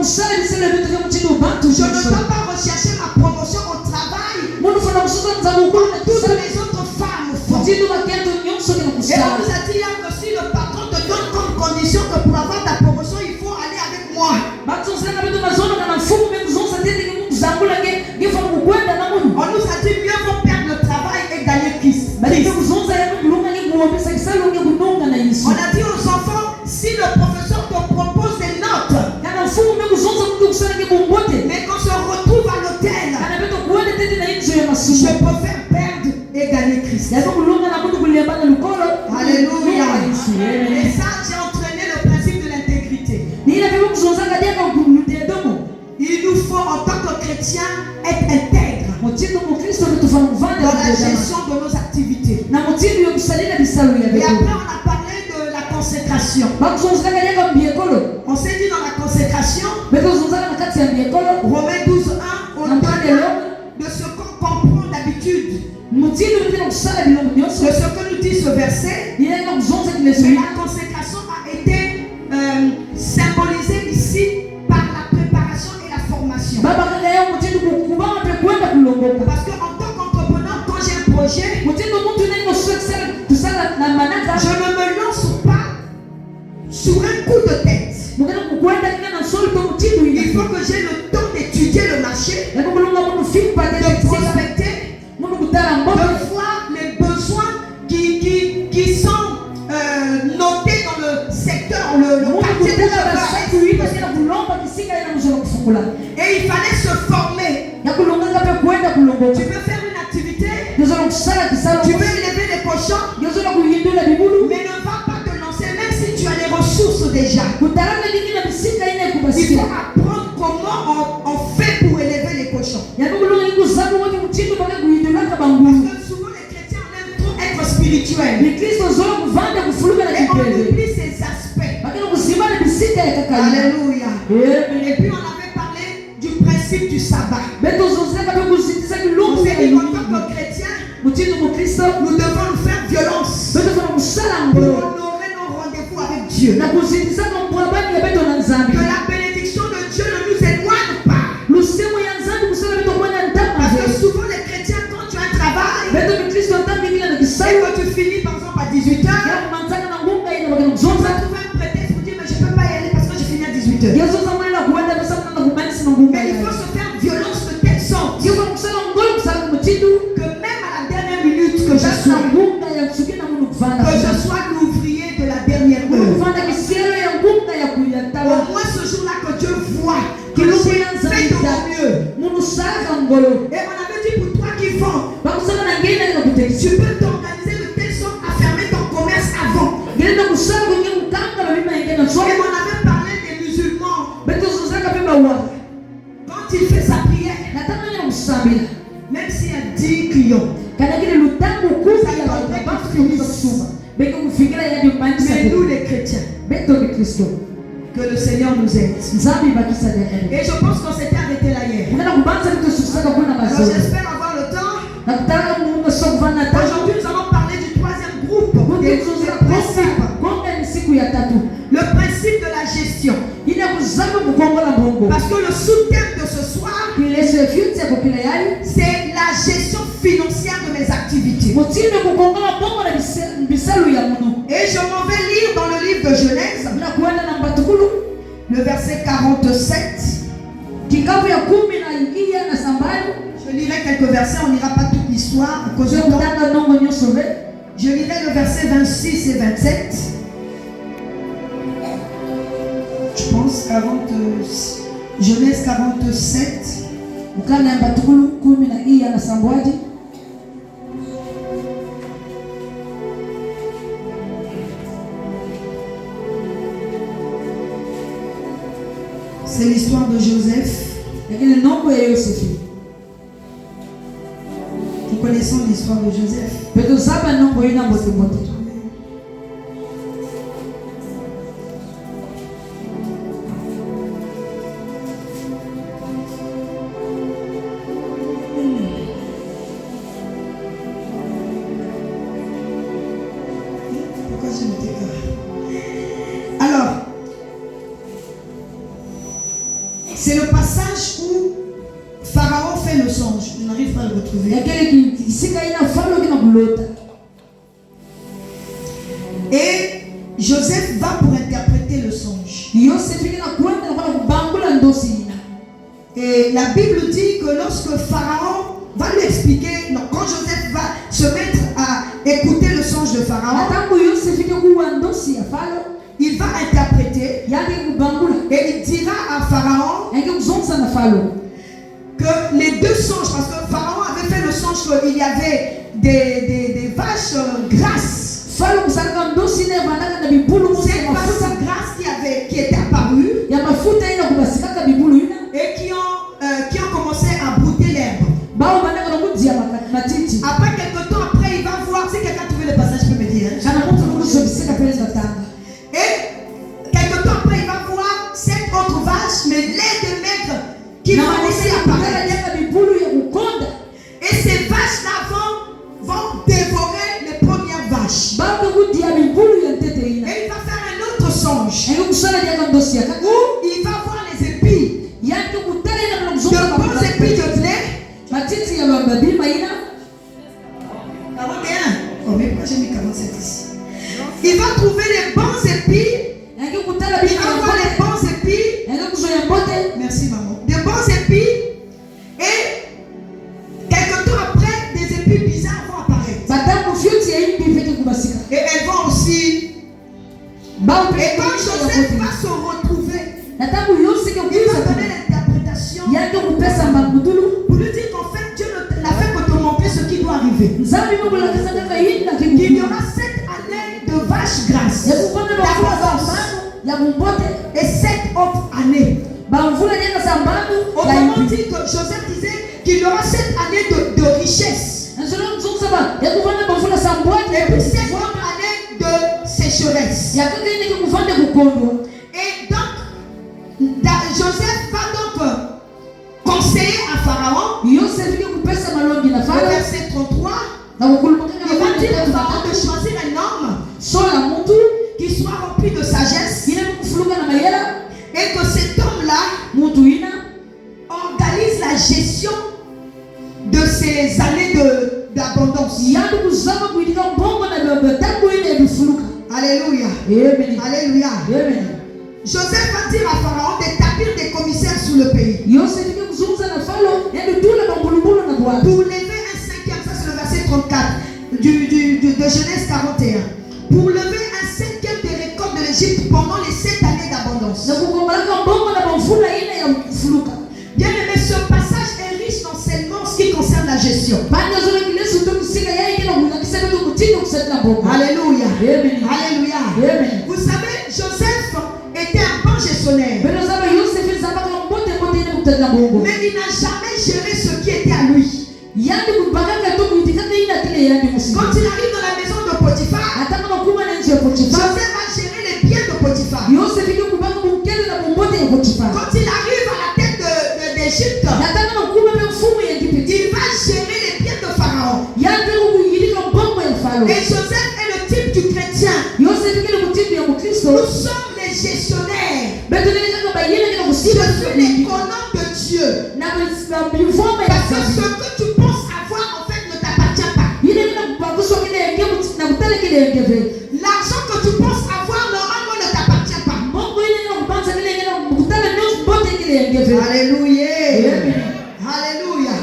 Je ne dois pas rechercher ma promotion au travail. Toutes les autres femmes font. Et on nous a dit hier que si le patron te donne comme condition que pour avoir ta promotion, il faut aller avec moi. On nous a dit mieux vaut perdre le travail et gagner Christ. On a dit aux enfants, si le professeur te propose des notes, mais qu'on se retrouve à l'hôtel, je préfère perdre et gagner Christ. Alléluia. Et ça, j'ai entraîné le principe de l'intégrité. Il nous faut en tant que chrétiens être intègres dans la gestion de nos activités. Et après, on a parlé de la consécration. On s'est dit dans la consécration, Romains 12:1, on parle de ce qu'on comprend d'habitude. De ce que nous dit ce verset. Mais la consécration a été symbolisée ici par la préparation et la formation. Parce qu'en tant qu'entrepreneur, quand j'ai un projet, je ne me lance pas sur un coup de tête. Il faut que j'ai le temps d'étudier le marché, de prospecter, de voir les besoins qui sont notés dans le secteur, le quartier de travail. Et il fallait se former. Tu peux faire une activité, tu peux élever les cochons, mais ne va pas te lancer même si tu as les ressources déjà. Il faut apprendre comment on fait pour élever les cochons. Parce que souvent les chrétiens aiment trop être spirituels. Et on oublie ces aspects. Alléluia. Et puis on avait parlé du principe du sabbat. On s'est dit qu'en tant que chrétiens, nous devons nous faire violence pour honorer nos rendez-vous avec Dieu. Que la bénédiction de Dieu ne nous éloigne pas. Parce que souvent les chrétiens, quand tu as un travail et que tu finis par exemple à 18h, on va trouver un prétexte pour dire mais je ne peux pas y aller parce que je finis à 18h. Mais il faut se faire violence de telle sorte que même à la dernière minute que je sois l'ouvrier de la dernière heure. Au moins ce jour-là que Dieu voit que j'ai fait de mon mieux. Et on avait dit pour toi qui vends, tu peux t'organiser de telle sorte à fermer ton commerce avant. Et on avait parlé des musulmans. Quand il fait sa prière, même s'il y a 10 clients, ça ne devrait pas finir. Mais nous les chrétiens, que le Seigneur nous aide. Et je pense qu'on s'était arrêté là hier. Alors j'espère avoir le temps. Aujourd'hui nous allons parler du troisième groupe. Le principe de la gestion. Parce que le sous-thème de ce soir, c'est la gestion financière de mes activités. Et je m'en vais lire dans le livre de Genèse, le verset 47. Je lirai quelques versets, on n'ira pas toute l'histoire. Je lirai le verset 26 et 27. Je pense Genèse 47. C'est l'histoire de Joseph. Nous connaissons l'histoire de Joseph. Pourquoi je me déclare? Alors, C'est le passage où Pharaon fait le songe. Je n'arrive pas à le retrouver. Et Joseph va pour interpréter le songe. Et la Bible dit que lorsque Pharaon va lui expliquer, non, quand Joseph va se mettre à écouter le songe de Pharaon, il va interpréter et il dira à Pharaon que les deux songes, parce que Pharaon avait fait le songe qu'il y avait des vaches grasses. Cette vache grasse qui était apparue et qui ont commencé à brouter l'herbe. Après quelques temps après, il va voir, si quelqu'un a trouvé le passage, peut me dire. Et quelques temps après, il va voir cette autre vache, mais laide et maigre, qui va aussi apparaître. Et ces vaches-là vont dévorer les premières vaches. Et il va faire un autre songe où il va voir les épis, de bons épis de blé. 41. Oh, mais pourquoi j'ai mis 47 ici? Il va trouver les bons épis. Il va voir les bons épis. Merci maman. Des bons épis. Et quelques temps après, des épis bizarres vont apparaître. Et elles vont aussi. Et quand Joseph va se retrouver, il va donner l'interprétation pour lui dire qu'en fait Dieu n'a fait que te montrer ce qui doit arriver. Il y aura 7 années de vaches grasses, et 7 autres années. Autrement dit que Joseph disait qu'il y aura 7 années de richesse et puis 7 autres années de sécheresse. Et donc Joseph va donc conseiller à Pharaon. Au verset 33, il va dire à Pharaon de choisir un homme qui soit rempli de sagesse, et que cet homme-là organise la gestion de ces années d'abondance. Alléluia. Alléluia. Joseph va dire à Pharaon d'établir des commissaires sur le pays. Pour lever un cinquième, ça c'est le verset 34 de Genèse 41. Pour lever un cinquième des récoltes de l'Égypte pendant les 7 années d'abondance. Bien aimé, ce passage est riche d'enseignements en ce qui concerne la gestion. Alléluia. Alléluia. Vous savez, Joseph était un bon gestionnaire. Mais il n'a jamais géré ce qui était à lui. Quand il arrive dans la maison de Potiphar, Joseph va gérer les biens de Potiphar. Quand il arrive à la tête d'Égypte, il va gérer les biens de Pharaon. Et Joseph est le type du chrétien. Nous sommes les gestionnaires. Je suis l'économe de Dieu. Parce que ce que tu penses avoir en fait ne t'appartient pas. L'argent que tu penses avoir normalement ne t'appartient pas. Alléluia. Alléluia.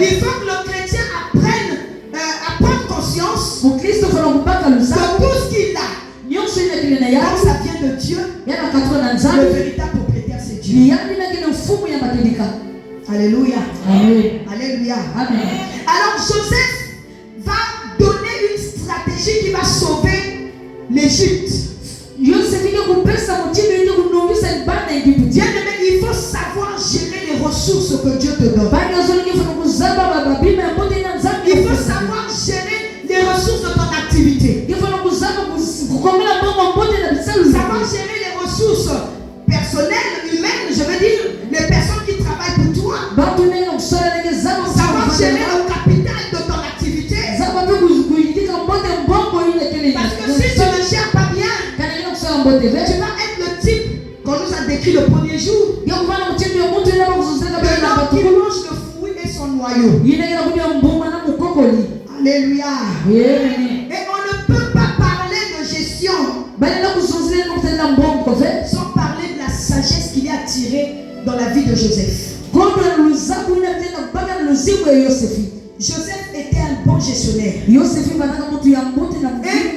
Il faut que le chrétien apprenne à prendre conscience de tout ce qu'il a. Quand ça vient de Dieu, le véritable propriétaire c'est Dieu. Alléluia. Alléluia. Alors Joseph va donner une stratégie qui va sauver l'Égypte. Bien aimé, il faut savoir gérer les ressources que Dieu te donne. Il faut savoir gérer les ressources de ton activité. Savoir gérer les ressources personnelles, humaines, je veux dire, les personnes qui travaillent pour toi. Savoir gérer le capital de ton activité. Parce que si tu ne gères pas bien, tu vas être le type qu'on nous a décrit écrit le premier jour. Et qui mange le fruit et son noyau. Alléluia. Et on ne peut pas parler de gestion sans parler de la sagesse qu'il a tirée dans la vie de Joseph. Joseph était un bon gestionnaire. Et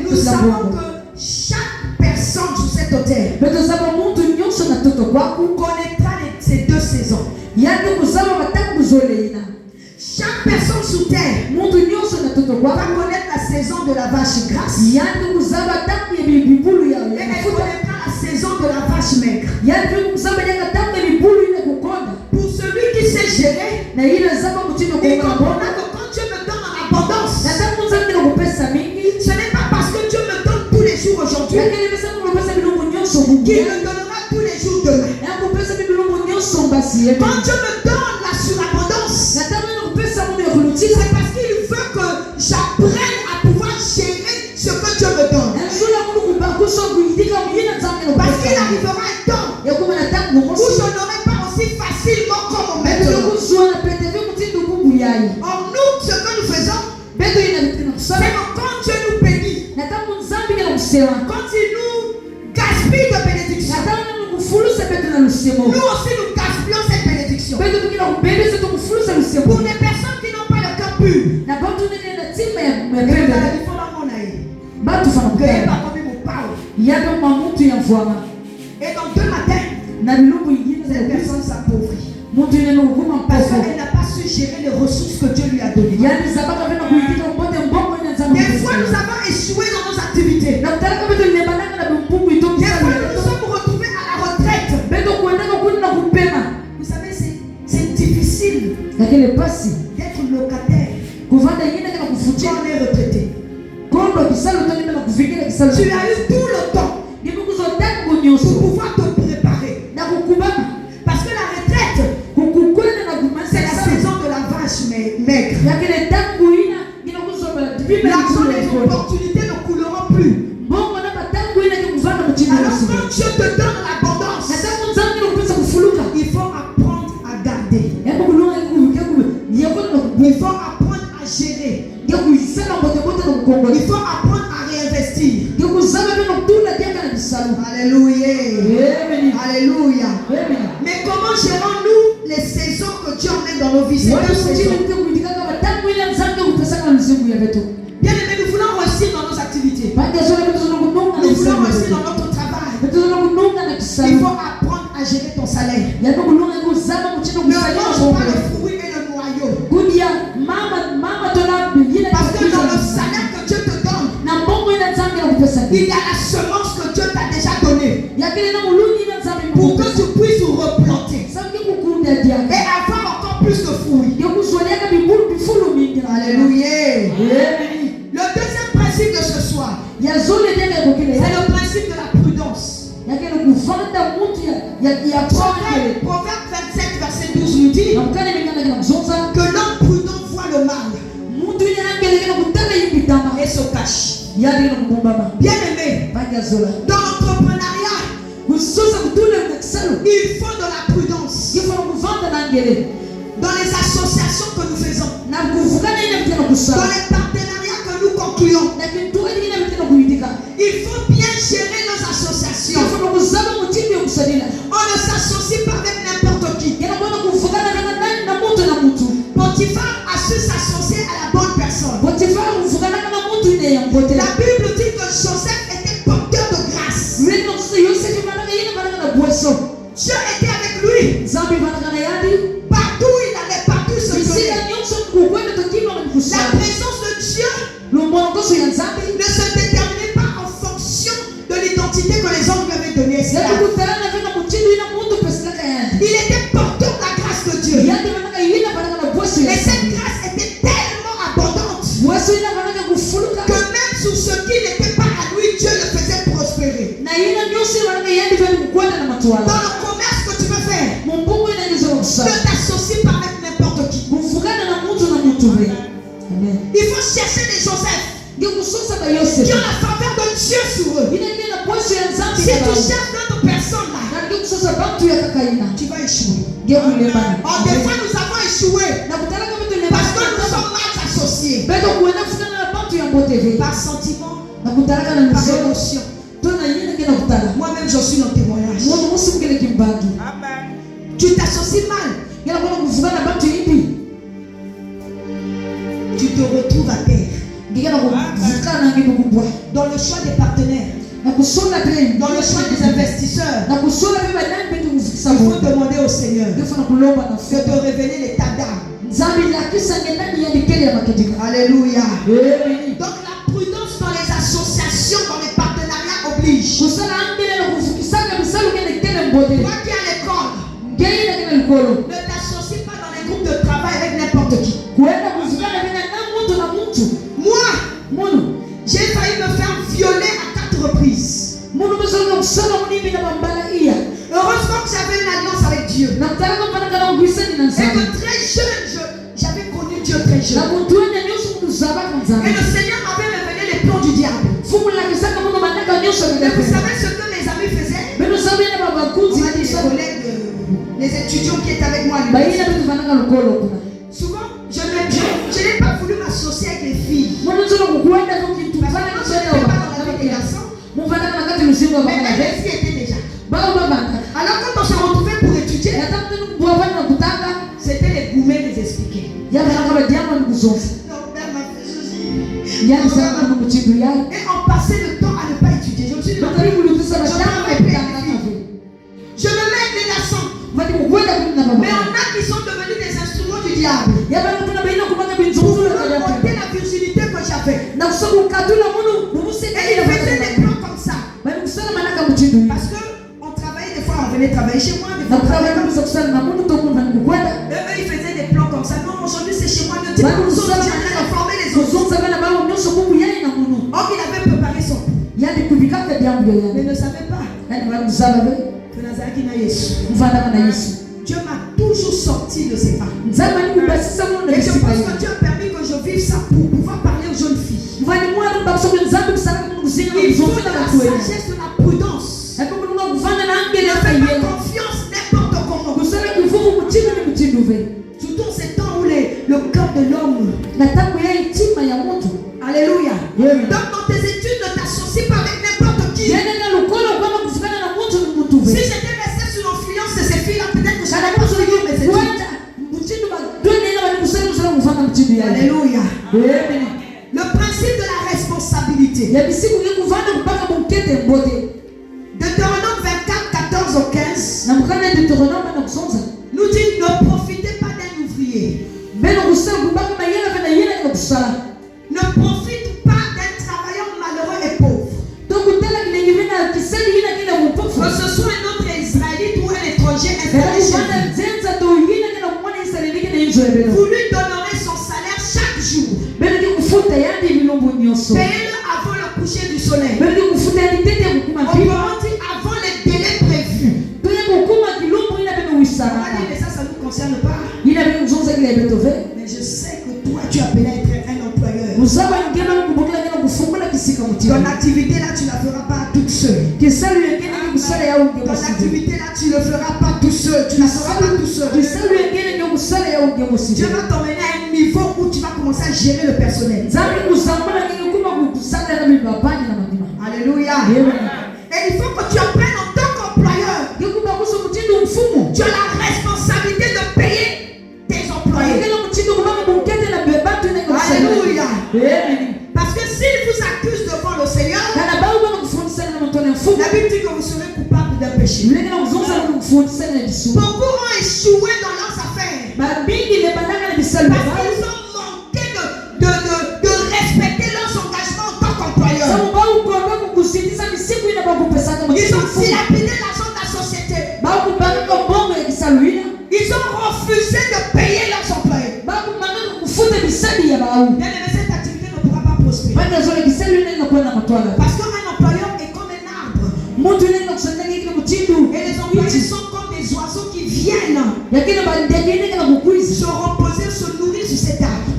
nous savons que chaque personne sur cette terre connaîtra ces deux saisons. Chaque personne sous terre va connaître la saison de la vache grasse. Et elle connaîtra la saison de la vache maigre. Pour celui qui sait gérer, il comprendra que quand Dieu me donne en abondance, ce n'est pas parce que Dieu me donne tous les jours aujourd'hui qu'il me donnera tous les jours demain. Quand Dieu me donne la surabondance, c'est parce qu'il veut que j'apprenne à pouvoir gérer ce que Dieu me donne. Parce qu'il arrivera un temps où je n'aurai pas aussi facilement comme maintenant. Or nous, ce que nous faisons, c'est que quand Dieu nous bénit, quand il nous gaspille de bénédiction, nous aussi nous gaspillons cette bénédiction. Pour des personnes qui n'ont pas le cœur pur, et dans 2 matins, cette personne s'appauvrit. Parce qu'elle n'a pas su gérer les ressources que Dieu lui a données. Des fois, nous avons échoué dans nos activités. Des fois, nous nous sommes retrouvés à la retraite. Vous savez, c'est difficile d'être locataire quand on est retraité. Tu as eu tout le temps pour pouvoir te préparer. Parce que la retraite, c'est la saison de la vache maigre. L'argent, les opportunités ne couleront plus. Alors quand Dieu te donne l'abondance, il faut apprendre à garder. Il faut apprendre à gérer. Il faut apprendre à réinvestir. Alléluia. Alléluia. Mais comment gérons-nous les saisons que Dieu emmène dans nos vies? Ces deux saisons. Bien aimé, nous voulons réussir dans nos activités. Nous voulons réussir dans notre travail. Il faut apprendre à gérer ton salaire. Ne mange pas le fruit et le noyau. Parce que dans le salaire que Dieu te donne, il y a la semence que Dieu t'a déjà donnée pour que tu puisses replanter et avoir encore plus de fruits. Alléluia. Le deuxième principe de ce soir, c'est le principe de la prudence. Proverbe 27, verset 12 nous dit que l'homme prudent voit le mal et se cache. Bien aimé, dans l'entrepreneuriat, il faut de la prudence. Dans les associations que nous faisons, dans les partenariats que nous concluons, il faut bien gérer nos associations. On ne s'associe pas avec n'importe qui. Potiphar a su s'associer à la bonne personne. La Bible dit que Joseph était porteur de grâce. Dieu était avec lui. Partout il allait, partout il se tenait. La présence de Dieu ne se déterminait pas en fonction de l'identité que les hommes lui avaient donnée. Il était porteur de la grâce de Dieu. Et cette grâce était tellement abondante que même sur ce qui n'était pas à lui, Dieu le faisait prospérer. Dans le commerce que tu veux faire, ne t'associe pas avec n'importe qui. Il faut chercher des Joseph qui ont la faveur de Dieu sur eux. Si tu cherches d'autres personnes là, tu vas échouer. Des fois, nous avons échoué parce que nous sommes mal associés. Par sentiment, par émotion. Moi-même, je suis dans témoignage. Amen. Tu t'associes mal. Tu te retrouves à terre. Dans le choix des partenaires, dans le choix des investisseurs, il faut demander au Seigneur de te révéler l'état d'âme. Alléluia. Donc la prudence dans les associations, dans les partenariats oblige. Toi qui as l'école, ne t'associe pas dans les groupes de travail avec n'importe qui. Moi, j'ai failli me faire violer à 4 reprises. Heureusement que j'avais une alliance avec Dieu. Et que très jeune, j'avais connu Dieu très jeune. Et le Seigneur m'avait révélé les plans du diable. Et vous savez ce que mes amis faisaient? On m'a dit, les collègues, les étudiants qui étaient avec moi. Souvent, je n'ai pas voulu m'associer avec les filles. Parce que je n'étais pas dans la vie des garçons. Mais les filles étaient déjà. Alors quand on se retrouvait pour étudier, c'était les gourmets qui les expliquaient. Non, père m'a fait ceci. Et on passait le temps à ne pas étudier. Je me suis dit, je me mets avec les garçons. Mais on a qui sont devenus des instruments du diable. Pour ôter la virginité que j'avais. Et ils faisaient des plans comme ça. Parce qu'on travaillait des fois, on venait travailler chez moi. Des fois, eux, ils faisaient des plans comme ça. Non, aujourd'hui c'est chez moi. Ne dis pas aux autres, tu allais informer les autres. Or, il avait préparé son coup. Mais ne savait pas que Nazareth n'a Yesu. Dieu m'a toujours sorti de ses pas. Et je pense que Dieu a permis que je vive ça pour pouvoir parler aux jeunes filles. Il faut de la sagesse, de la prudence. Ne fais pas confiance n'importe comment. Surtout en ces temps où le cœur de l'homme. Alléluia. Donc dans tes études, ne t'associe pas avec n'importe qui. Si j'étais resté sous l'influence de ces filles-là, peut-être que je n'allais pas suivre mes études. Alléluia. Le principe de la responsabilité. Deutéronome 24, 14 au 15 nous dit ne profitez pas d'un ouvrier. Ne profite pas d'un travailleur malheureux et pauvre. Que ce soit un autre Israélite ou un étranger installé chez vous. Vous lui donnerez son salaire chaque jour. Payez-le avant le coucher du soleil. Autrement dit, avant les délais prévus. Ça ne nous concerne pas. Mais je sais que toi, tu es appelé à être un employeur. Ton activité là, tu ne la feras pas toute seule. Ton activité là, tu ne le feras pas tout seul. Tu ne la feras pas tout seul. Dieu va t'emmener à un niveau où tu vas commencer à gérer le personnel. Alléluia. Et il faut que tu apprennes en tant qu'employeur. Tu as la responsabilité de payer tes employés. Alléluia. Parce que s'ils vous accusent devant le Seigneur, la Bible dit que vous serez coupable d'un péché. Beaucoup ont échoué dans leurs affaires. Parce qu'ils ont manqué de respecter leurs engagements en tant qu'employeurs. Ils ont dilapidé l'argent de la société. Ils ont refusé de payer leurs employés. Bien aimé, cette activité ne pourra pas prospérer. Parce qu'un employeur est comme un arbre. Et les employés sont comme des oiseaux qui viennent se reposer, se nourrir sur cet arbre.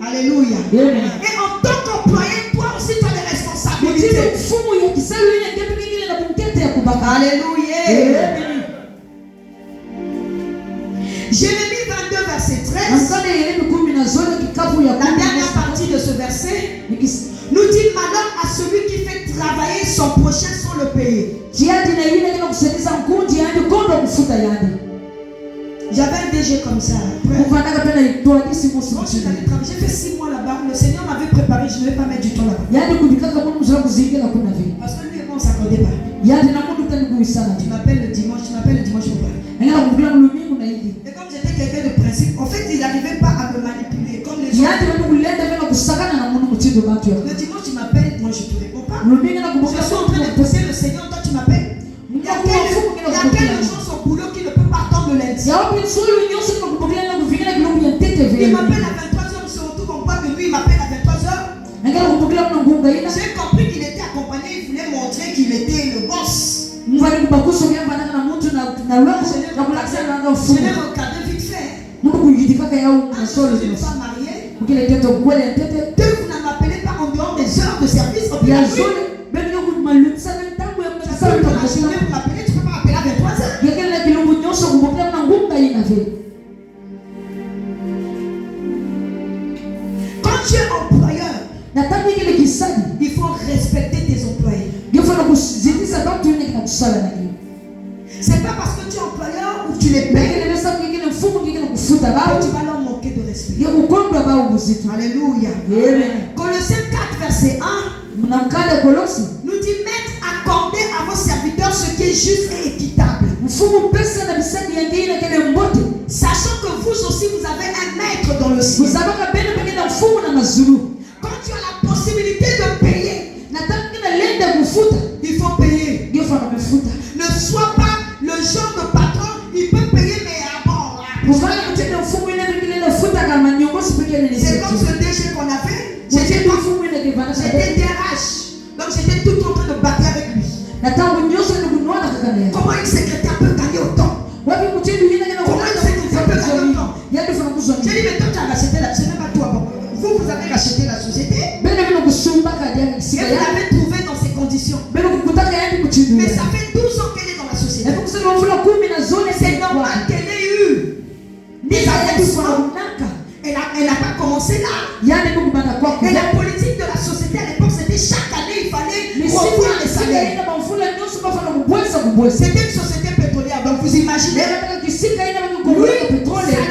Alléluia. Et en tant qu'employé, toi aussi tu as des responsabilités. Alléluia. Jérémie 22, verset 13. La dernière partie de ce verset nous dit: malheur à celui qui fait travailler son prochain sans le payer. J'avais un DG comme ça. Quand je suis allé travailler, j'ai fait 6 mois là-bas. Le Seigneur m'avait préparé, je ne vais pas mettre du temps là-bas. Parce que lui et moi, on ne s'accordait pas. Tu m'appelles le dimanche, pour pas. Et comme j'étais quelqu'un de principe, en fait, il n'arrivait pas à me manipuler. Comme les gens. Le dimanche, tu m'appelles, moi je ne te réponds pas. Je suis en train de pousser le Seigneur, toi tu m'appelles. Il y a quelle urgence au boulot qui ne peut pas attendre le lundi? Il m'appelle à 23h, on se retrouve en boîte de nuit, il m'appelle à 23h. J'ai compris qu'il était accompagné, il voulait montrer qu'il était le boss. Je l'ai regardé vite fait. Je ne suis pas marié. Que vous ne m'appelez pas en dehors des heures de service. Tu peux m'appeler, tu peux pas m'appeler à 23h. Quand tu es employeur, il faut respecter tes employés. C'est pas parce que tu es employeur ou tu les payes que tu vas leur manquer de respect. Alléluia. Colossiens 4, verset 1 nous dit: maître, accordez à vos serviteurs ce qui est juste et équitable, sachant que vous aussi vous avez un maître dans le ciel. Quand tu as la possibilité de payer, il faut payer. Ne sois pas le genre de patron, il peut payer mais à bord. C'est comme ce DG qu'on avait. J'étais DRH. Donc j'étais tout en train de battre avec lui. Comment une secrétaire peut gagner autant? Comment une secrétaire peut gagner autant? J'ai dit: mais toi tu as racheté la société, pas toi. Vous avez racheté la société et vous l'avez trouvé dans ces conditions. Mais ça fait 12 ans qu'elle est dans la société. C'est normal qu'elle ait eu des avancements. Elle n'a pas commencé là. Et la politique de la société à l'époque, c'était chaque année il fallait revoir les salaires. C'était une société pétrolière, donc vous imaginez. Lui, ça le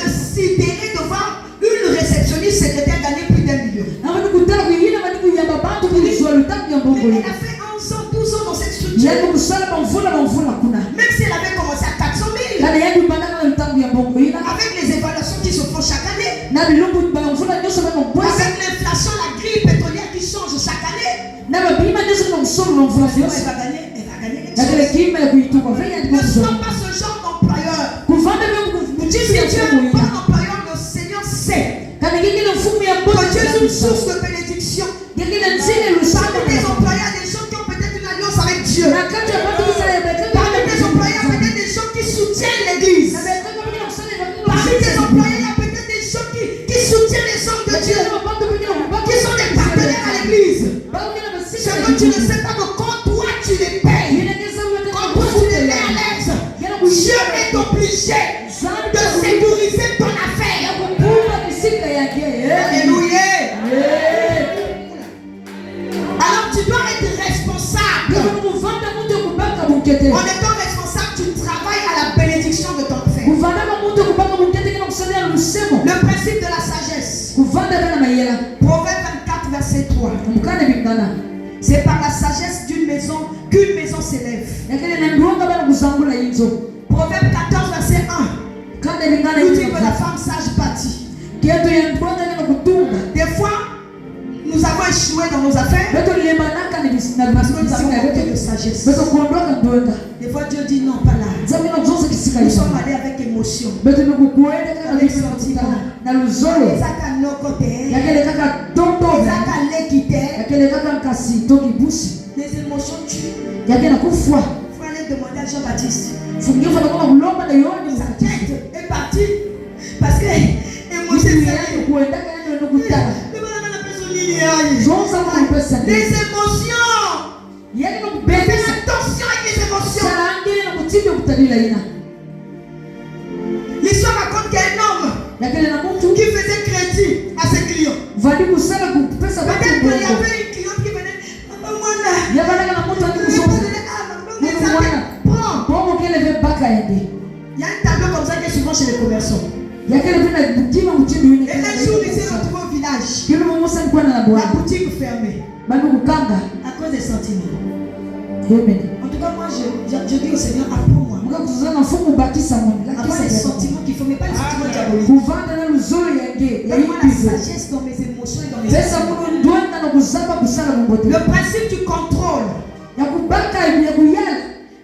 sidérait de voir une réceptionniste secrétaire gagner plus d'1 million. Elle a fait 11 ans, 12 ans dans cette structure. Même si elle avait commencé à 400 000. Avec les évaluations qui se font chaque année. Avec l'inflation, la grille pétrolière qui change chaque année. Elle va gagner ne sois pas ce genre d'employeur. Si tu es un bon employeur, le Seigneur sait que tu es une source de bénédiction. Parmi tes employeurs, des gens qui ont peut-être une alliance avec Dieu. Parmi tes employeurs, peut-être des gens qui soutiennent l'église. Parmi tes employeurs, il y a peut-être des gens qui soutiennent les hommes de Dieu, qui sont des partenaires à l'église. C'est que tu ne sais pas que quand toi tu les payes, quand toi tu les mets à l'aise, Dieu est obligé de sécuriser ton affaire. Alléluia. Alors tu dois être responsable. En étant responsable, tu travailles à la bénédiction de ton frère. Le principe de la sagesse. Proverbe 24, verset 3. C'est par la sagesse d'une maison qu'une maison s'élève. Proverbe 14, verset 1. Nous dit que la femme sage bâtit. Des fois, nous avons échoué dans nos affaires parce que nous avons manqué de sagesse. Des fois, Dieu dit non, pas là. Nous sommes allés avec émotion, avec sentiment. Les émotions tuent. Il faut aller demander à Jean-Baptiste. Sa tête est partie parce que émotion. Les émotions. Fais attention avec les émotions. L'histoire raconte qu'il y a un homme qui faisait crédit à ses clients. Peut-être qu'il y avait une cliente qui venait. Il y a un tableau comme ça qui est souvent chez les commerçants. Et un jour, il s'est retrouvé au village. La boutique fermée. À cause des sentiments. En tout cas, moi, je dis au Seigneur, apprends-moi. Avoir les sentiments qu'il faut, mais pas les sentiments diaboliques. Donne-moi la sagesse dans mes émotions et dans mes sentiments. Le principe du contrôle.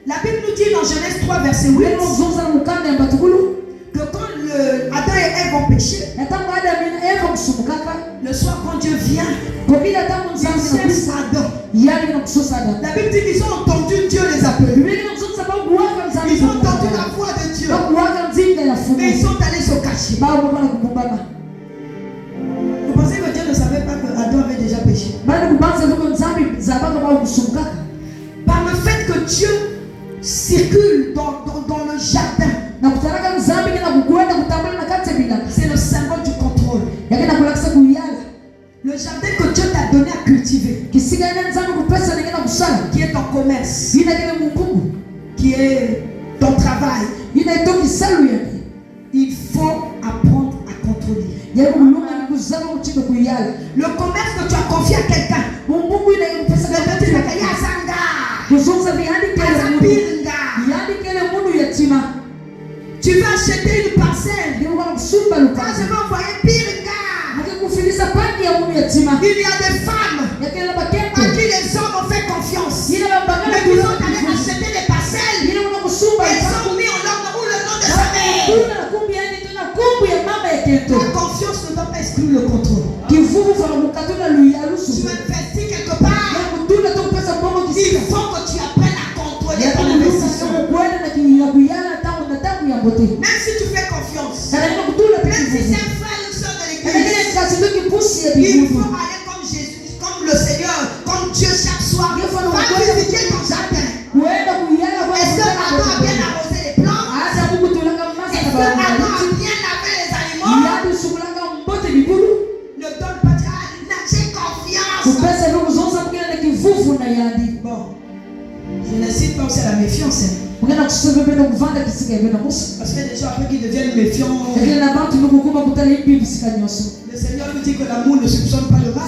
La Bible nous dit dans Genèse 3, verset 8, que quand Adam et Ève ont péché, le soir quand Dieu vient, il cherche Adam. La Bible dit qu'ils ont entendu Dieu les appeler. Ils ont entendu la voix de Dieu. Mais ils sont allés se cacher. Vous pensez que Dieu ne savait pas que Adam avait déjà péché? Par le fait que Dieu circule dans le jardin, c'est le symbole du contrôle. Le jardin que Dieu t'a donné à cultiver, qui est ton commerce, qui est ton travail, il faut apprendre à contrôler. Le commerce que tu as confié à quelqu'un, tu vas acheter une parcelle. Quand je vais envoyer Piringa, il y a des femmes à qui les hommes ont fait confiance. Mais ils ont allé acheter des parcelles et ils ont mis en leur ou le nom de sa mère. La confiance ne doit pas exclure le contrôle. Tu investis quelque part, il faut que tu apprennes à contrôler ton investissement. Même si tu fais confiance, même si c'est un frère ou une soeur de l'église, il faut aller comme Jésus, comme le Seigneur, comme Dieu chaque soir. Va visiter ton jardin. Est-ce que Adam a bien arrosé les plantes? Est-ce que Adam a bien lavé les animaux? Ne donne pas dire, j'ai confiance. Bon, je ne cite pas aussi à la méfiance. Parce que les gens après qui deviennent méfiants, le Seigneur nous dit que l'amour ne soupçonne pas le mal.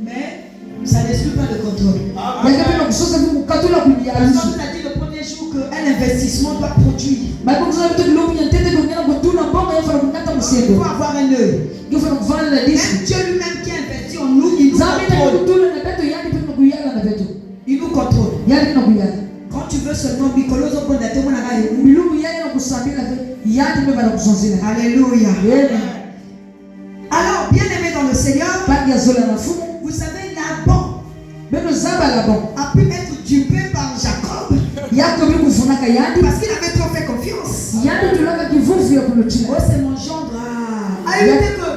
Mais ça n'exclut pas le contrôle. Parce qu'on a dit le premier jour qu'un investissement doit produire. Il faut avoir un œil. Même Dieu lui-même qui investit en nous, il nous contrôle. Il nous contrôle. Quand tu veux seulement bicoloso pour dater mon agaï. Alléluia. Alors, bien aimé dans le Seigneur, vous savez, Laban a pu être dupé par Jacob parce qu'il avait trop fait confiance. Oh, c'est mon gendre. Ah, il était que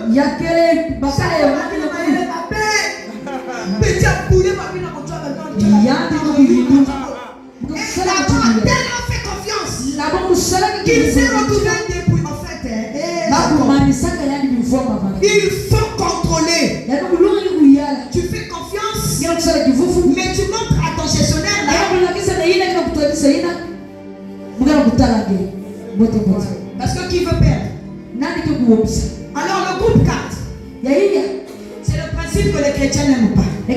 petit poulet, et Laban a tellement fait confiance qu'il s'est retrouvé débrouillé. En fait, il faut contrôler. Tu fais confiance, mais tu montres à ton gestionnaire là. Parce que qui veut perdre? Alors le groupe 4, c'est le principe que les chrétiens n'aiment pas. Le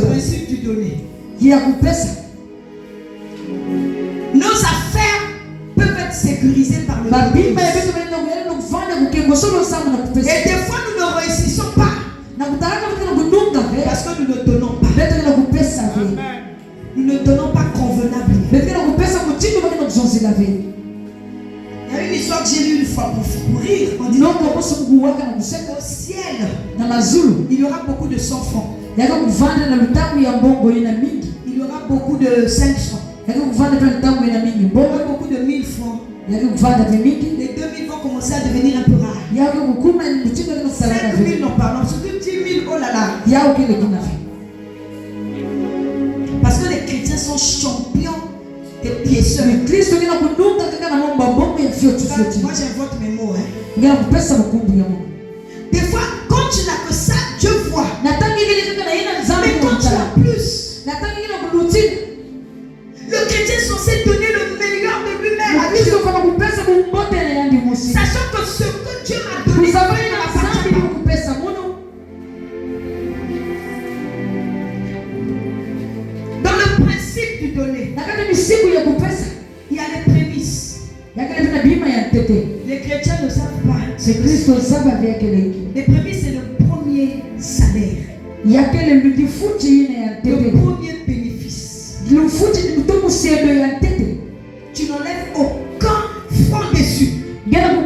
principe du donner. Nos affaires peuvent être sécurisées par le don. Et des fois nous ne réussissons pas parce que nous ne donnons pas. Nous ne donnons pas convenablement. Il y a une histoire que j'ai lue une fois pour rire. On dit au ciel, il y aura beaucoup de 100 francs. Il y aura beaucoup de 5 francs. Il y aura beaucoup de 1000 francs. Les 2000 vont commencer à devenir un peu rares. 5000 non pas, surtout 10 000, oh là là. Parce que les chrétiens sont champions tes pieds. Kristo ngena kudunga kaka na mambo bongo ya fio tofauti. Moi j'invoque mes mots. Ngena kupesa makumbu ya Mungu. Des fois, quand tu n'as que ça, Dieu voit. Mais quand tu as plus, le chrétien est censé donner le meilleur de lui-même à Dieu. Sachant que ce que Dieu m'a donné, dans le principe du donner, il y a les prémices. Les chrétiens ne savent pas. Les prémices, c'est le premier salaire. Le premier bénéfice. Tu n'enlèves aucun franc dessus. Bien-aimé,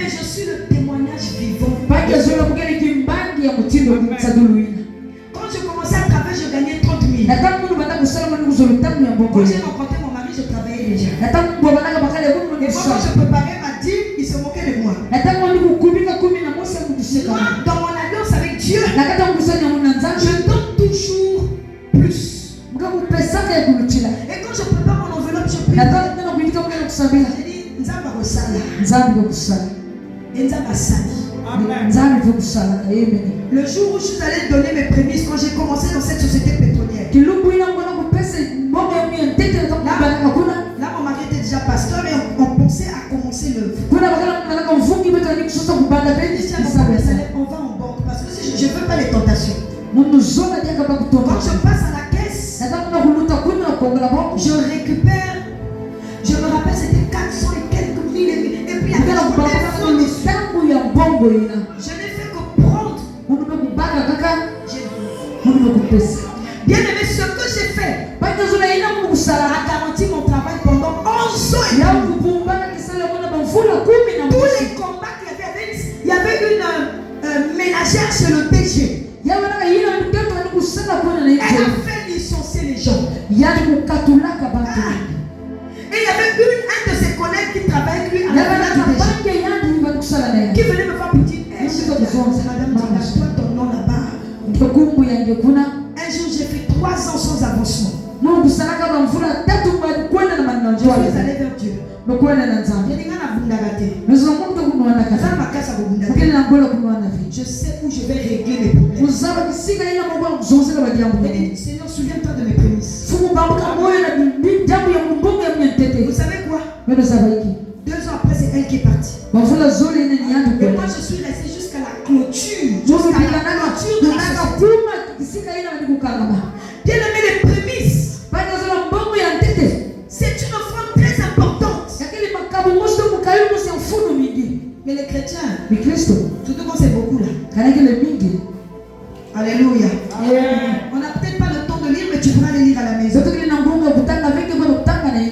je suis le témoignage vivant. Quand je commençais à travailler, je gagnais 30 000. Quand j'ai rencontré mon mari, je travaillais déjà. Et moi, quand je préparais ma dîme, il se moquait de moi. Moi, dans mon alliance avec Dieu, je donne toujours plus. Et quand je prépare mon enveloppe, je prie. Je dis, Nzamba Rosala. Et Nzamba Sali. Le jour où je suis allé donner mes prémices, quand j'ai commencé dans cette société pétrolière, là mon mari était déjà pasteur et on pensait à commencer l'œuvre. On va en banque parce que je ne veux pas les tentations. Quand je passe à la caisse, je récupère, je me rappelle c'était 400 et quelques mille et puis après je n'ai fait que prendre. Bien aimé, ce que j'ai fait a garanti mon travail pendant 11 ans. Tous les combats qu'il y avait une ménagère chez le DG. Elle a fait licencier les gens. Et il y avait un de ses collègues qui travaillait avec lui à la DG, qui venait me voir pour dire Madame, toi ton nom là-bas. Un jour j'ai fait 3 ans sans avancement. Je suis allé vers Dieu. Je sais où je vais régler mes problèmes. Seigneur, souviens-toi de mes prémices. Vous savez quoi? 2 ans après, c'est elle qui est partie. Et moi, je suis resté jusqu'à la clôture. Jusqu'à la clôture de la société. Bien aimé, les prémices, c'est une offrande très importante. Mais les chrétiens, surtout quand c'est beaucoup là. Alléluia. On n'a peut-être pas le temps de lire, mais tu pourras les lire à la maison.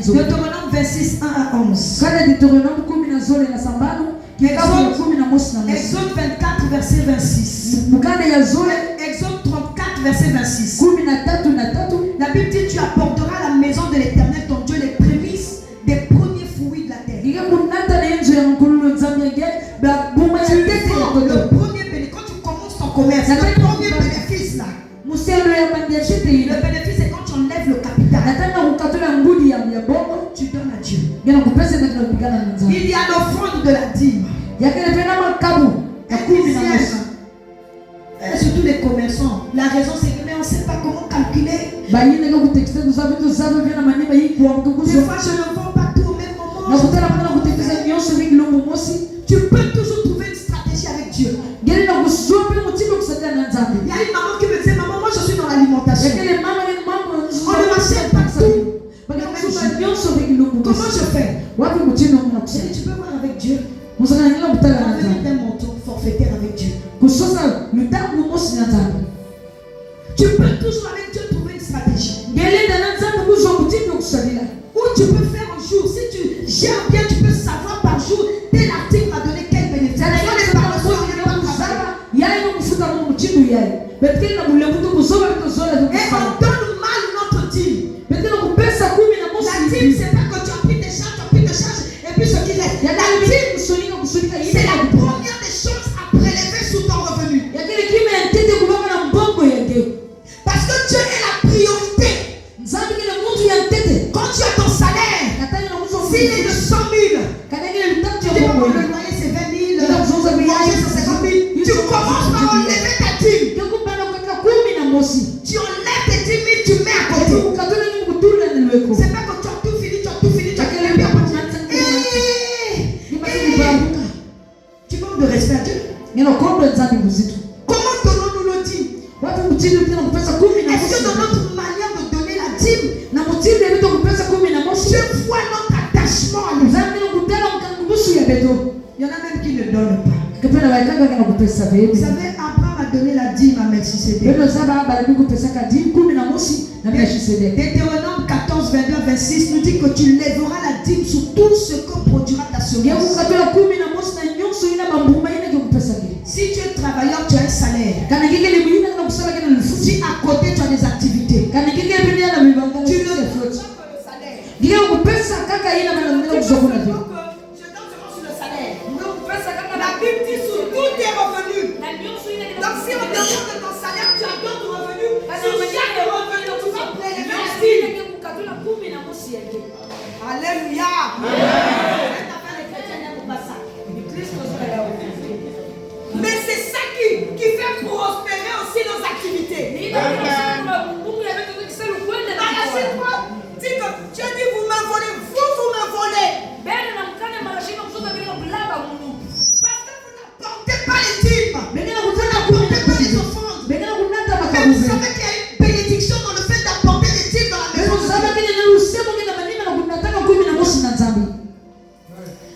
Deutéronome 26, 1 à 11. Exode 24, verset 26. Exode 34, verset 26. La Bible dit, tu apporteras à la maison de l'Éternel ton Dieu les prémices des premiers fruits de la terre. Le premier bénéfice, quand tu commences ton commerce, le premier bénéfice là. Le bénéfice c'est quand tu enlèves le capital. Tu donnes à Dieu. Il y a l'offrande de la dîme. Et surtout les commerçants. La raison c'est que on ne sait pas comment calculer. Des fois je ne vends pas tout au même moment. Tu peux toujours trouver une stratégie avec Dieu. Il y a une maman qui me disait, maman, moi je suis dans l'alimentation. On ne m'achète pas tout. Comment je fais? Tu peux voir avec Dieu. On va venir d'un montant forfaitaire avec Dieu. Tu peux toujours avec Dieu trouver une stratégie. Ou tu peux faire un jour, si tu gères bien, tu peux savoir par jour, tel article m'a donné quel bénéfice. Et on donne mal notre dîme. La dîme, c'est pas que tu as pris des charges, et puis ce qui reste. La dîme, c'est la première des choses à prélever sous ton revenu. Parce que Dieu est la priorité. Tu dis, le loyer c'est 20 000, manger c'est 50 000. Tu commences par enlever ta dîme. Tu enlèves tes 10 000, tu mets à côté. C'est pas que tu as tout fini, tu as tout fini, tu as tout fini. Tu manques de respect à Dieu. Comment donnons-nous nos dîmes? Est-ce que dans notre manière de donner la dîme, je vois notre attachement à nous? Il y en a même qui ne donnent pas. Vous savez, Abraham a donné la dîme à Melchisédek. Deutéronome 14, 22, 26 nous dit que tu lèveras la dîme sur tout ce que produira ta semence. Si tu es travailleur, tu as un salaire. Si à côté tu as des activités, tu ne veux pas que le salaire. Je donne seulement sur le salaire. La Bible dit sur tous tes revenus. Donc si on demande de ton salaire, tu as d'autres revenus. Sur chaque revenu, tu vas prélever la dîme. Alléluia. Mais c'est ça qui fait prospérer aussi nos activités. Dis que Dieu dit vous me volez, vous me volez. Parce que vous n'apportez pas les dîmes. Vous n'apportez pas les offrandes. Mais vous savez qu'il y a une bénédiction dans le fait d'apporter les dîmes dans la maison de Dieu.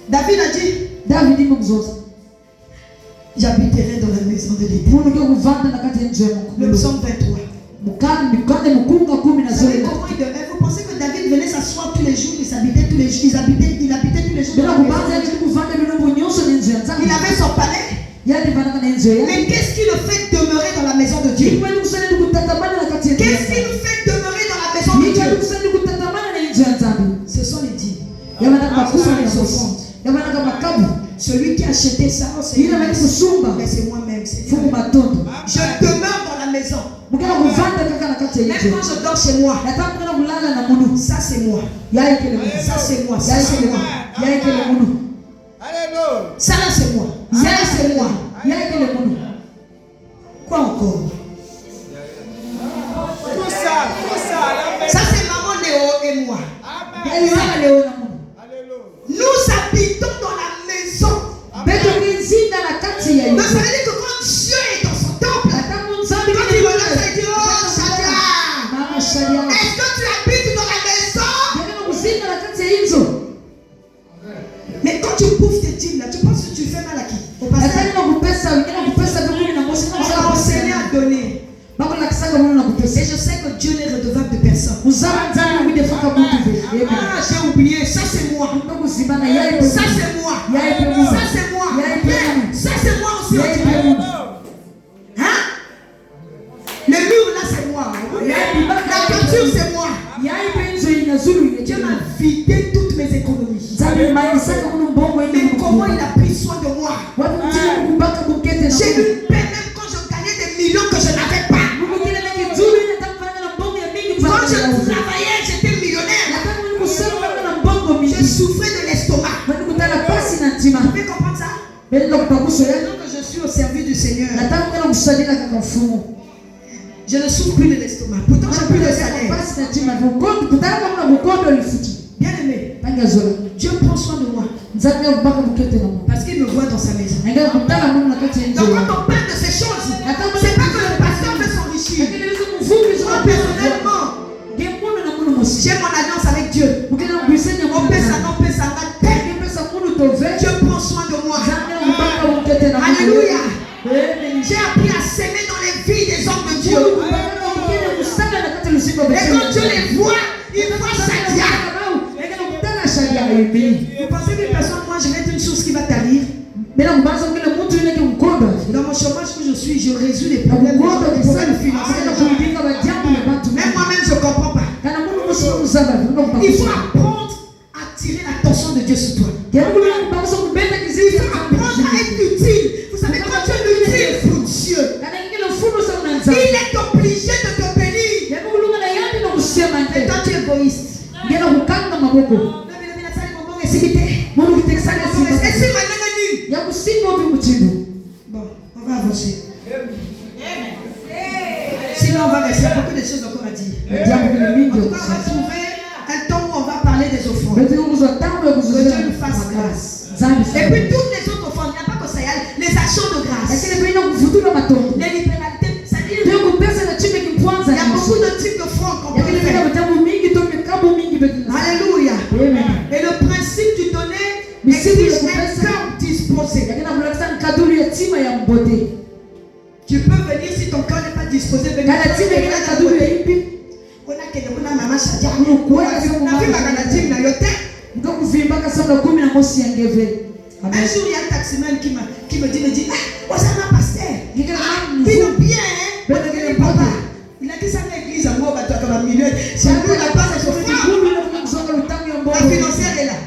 David a dit, j'habiterai dans la maison de l'Éternel. Le psaume 23. Vous pensez que David venait s'asseoir tous les jours, il habitait tous les jours. Il habitait tous les jours. Il avait son palais. Mais qu'est-ce qui le fait demeurer dans la maison de Dieu? Qu'est-ce qui nous fait demeurer dans la maison de Dieu? Ce sont les dîmes. Celui qui a acheté ça, c'est moi-même. Je demeure dans la maison. Même quand je dors chez moi, ça c'est moi. Ça c'est moi. Ça c'est moi. Ça là c'est moi. Ça là c'est moi. Quoi encore? Ça c'est maman Léo et moi. Nous habitons dans la maison. Mais ça veut dire que quand Dieu est dans son temple, quand il relève, il dit, oh Shadia, est-ce que tu habites dans la maison? Mais quand tu bouffes tes dîmes là, tu penses que tu fais mal à qui? Au pasteur. On va enseigner à donner. Et je sais que Dieu n'est redevable de personne. J'ai oublié, ça c'est moi. Ça c'est moi. Ça c'est moi. Ça c'est moi aussi. Hein? Le mur là c'est moi. La peinture c'est moi. Dieu m'a vidé toutes mes économies. Mais comment il a pris soin de moi? J'ai eu peine même quand je gagnais des millions que je n'avais pas. Quand je travaillais, j'étais millionnaire. Je souffrais de l'estomac. Vous pouvez comprendre ça? Maintenant que je suis au service du Seigneur, je ne souffre plus de l'estomac. Pourtant, j'ai plus de salaire. Bien aimé, Dieu prend soin de moi. Parce qu'il me voit dans sa maison. Donc quand on parle de ces choses, c'est pas que le pasteur veut s'enrichir. Moi personnellement, j'ai mon alliance avec Dieu. Dieu prend soin de moi. Alléluia. J'ai appris à s'aimer dans les vies des hommes de Dieu. Et quand Dieu les voit, il voit Shadia. Vous pensez qu'une personne, moi je vais être une chose qui va tarir? Dans mon chômage que je suis, je résous les problèmes financiers. Même moi-même je ne comprends pas. Il faut apprendre à attirer l'attention de Dieu sur toi. Il faut apprendre à être utile. Vous savez, quand tu es utile pour Dieu, il est obligé de te bénir. Et toi tu es égoïste. Bon, on va avancer. Sinon, on va rester. Il y a beaucoup de choses encore à dire. En tout cas, on va trouver un temps où on va parler des offrandes. Que Dieu nous fasse grâce. Et puis toutes les autres offrandes, il n'y a pas que ça y est, les actions de grâce. Les libéralités, c'est-à-dire il y a beaucoup de types d'offrandes qu'on peut faire. Alléluia. Et le principe du donner exige un cœur disposé. Tu peux venir si ton cœur n'est pas disposé. Venir. On a maman Shadia. On a vu ma canadine na yote. Un jour, il y a un taximan qui me dit, oh, ça m'a pasteur. Il dit bien, hein? Papa. Il a dit ça dans l'église à moi, comme un milieu. C'est un peu la base de son frère. La financière est là.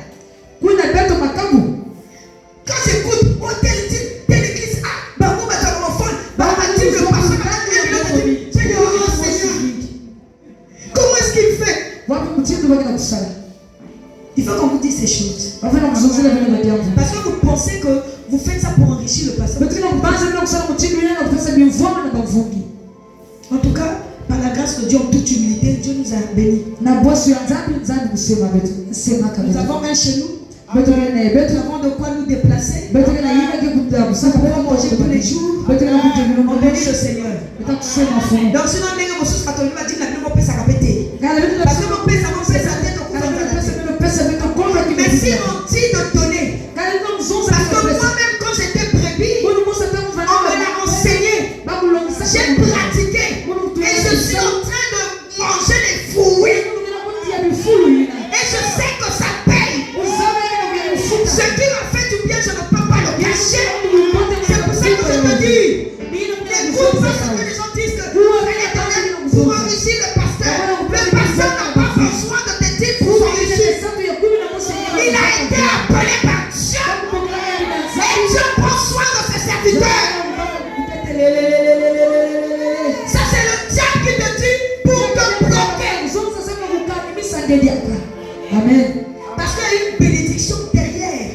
Quand j'écoute, oh, telle église, mon enfant, le pasteur, comment est-ce qu'il fait? Il faut qu'on vous dise ces choses. Parce que vous pensez que vous faites ça pour enrichir le pasteur. En tout cas, par la grâce de Dieu, en toute humilité, Dieu nous a bénis. Nous avons un chez nous. Nous avons de quoi nous déplacer. Nous pouvons manger tous les jours. On bénit le Seigneur. Donc sinon, parce que mon père, ça tête au mais si on dit de donner, parce que moi-même quand j'étais brebis, on me l'a enseigné, j'ai pratiqué, et je suis en train de manger les fruits, et je sais que ça paye. Ce qui m'a fait du bien, je ne peux pas le cacher. C'est pour ça que je me dis, n'écoute pas ce que les gens disent que vous allez donner pour enrichir le pasteur. Le pasteur n'a pas besoin de te dire pour s'enrichir. Il a été appelé par Dieu. Et Dieu prend soin de ses serviteurs. Ça c'est le diable qui te dit pour te bloquer. Amen. Parce qu'il y a une bénédiction derrière.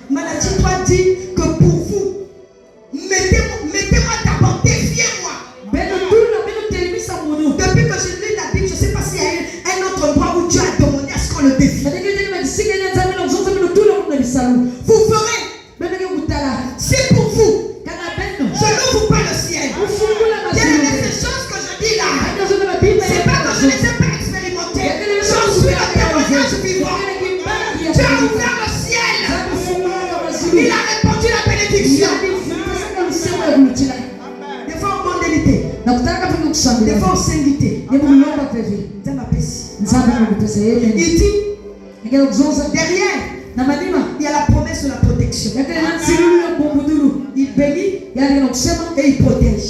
Maladie toi dit que pour vous, mettez-moi d'abord, défiez-moi. Depuis que je lis la Bible, je ne sais pas s'il y a un autre endroit où Dieu a demandé à ce qu'on le défie. Vous ferez. C'est pour vous. Je n'ouvre pas le ciel. Quelle est ces choses que je dis là? C'est pas que je ne les ai pas expérimentées. J'en suis le témoignage vivant. Dieu a ouvert le ciel. Il a répandu la bénédiction. Des fois on mondélité. Des fois on s'invite. Il dit derrière, il y a la promesse de la protection. Il bénit et il protège.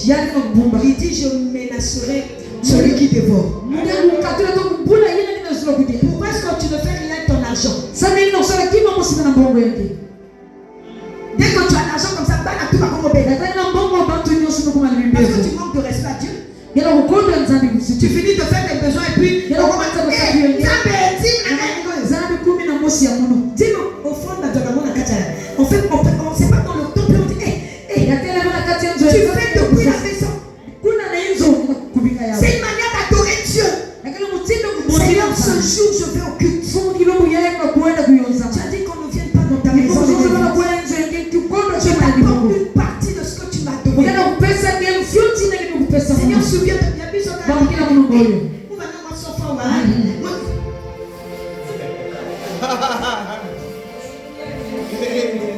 Il dit je menacerai celui qui dévore. Pourquoi est-ce que tu ne fais rien de ton argent? Dès que tu as l'argent comme ça, tout va comme au pays. Parce que tu manques de respect à Dieu. Tu finis de faire tes besoins et puis on commence à dire dis-moi, au fond de la on fait, on sait pas dans le temple, on dit tu fais depuis la maison. C'est une manière d'adorer Dieu. Seigneur, ce jour je vais au culte. Tu as dit qu'on ne vienne pas dans ta maison. Je t'apporte une partie de ce que tu m'as donné. Seigneur, souviens-toi, il y a plus de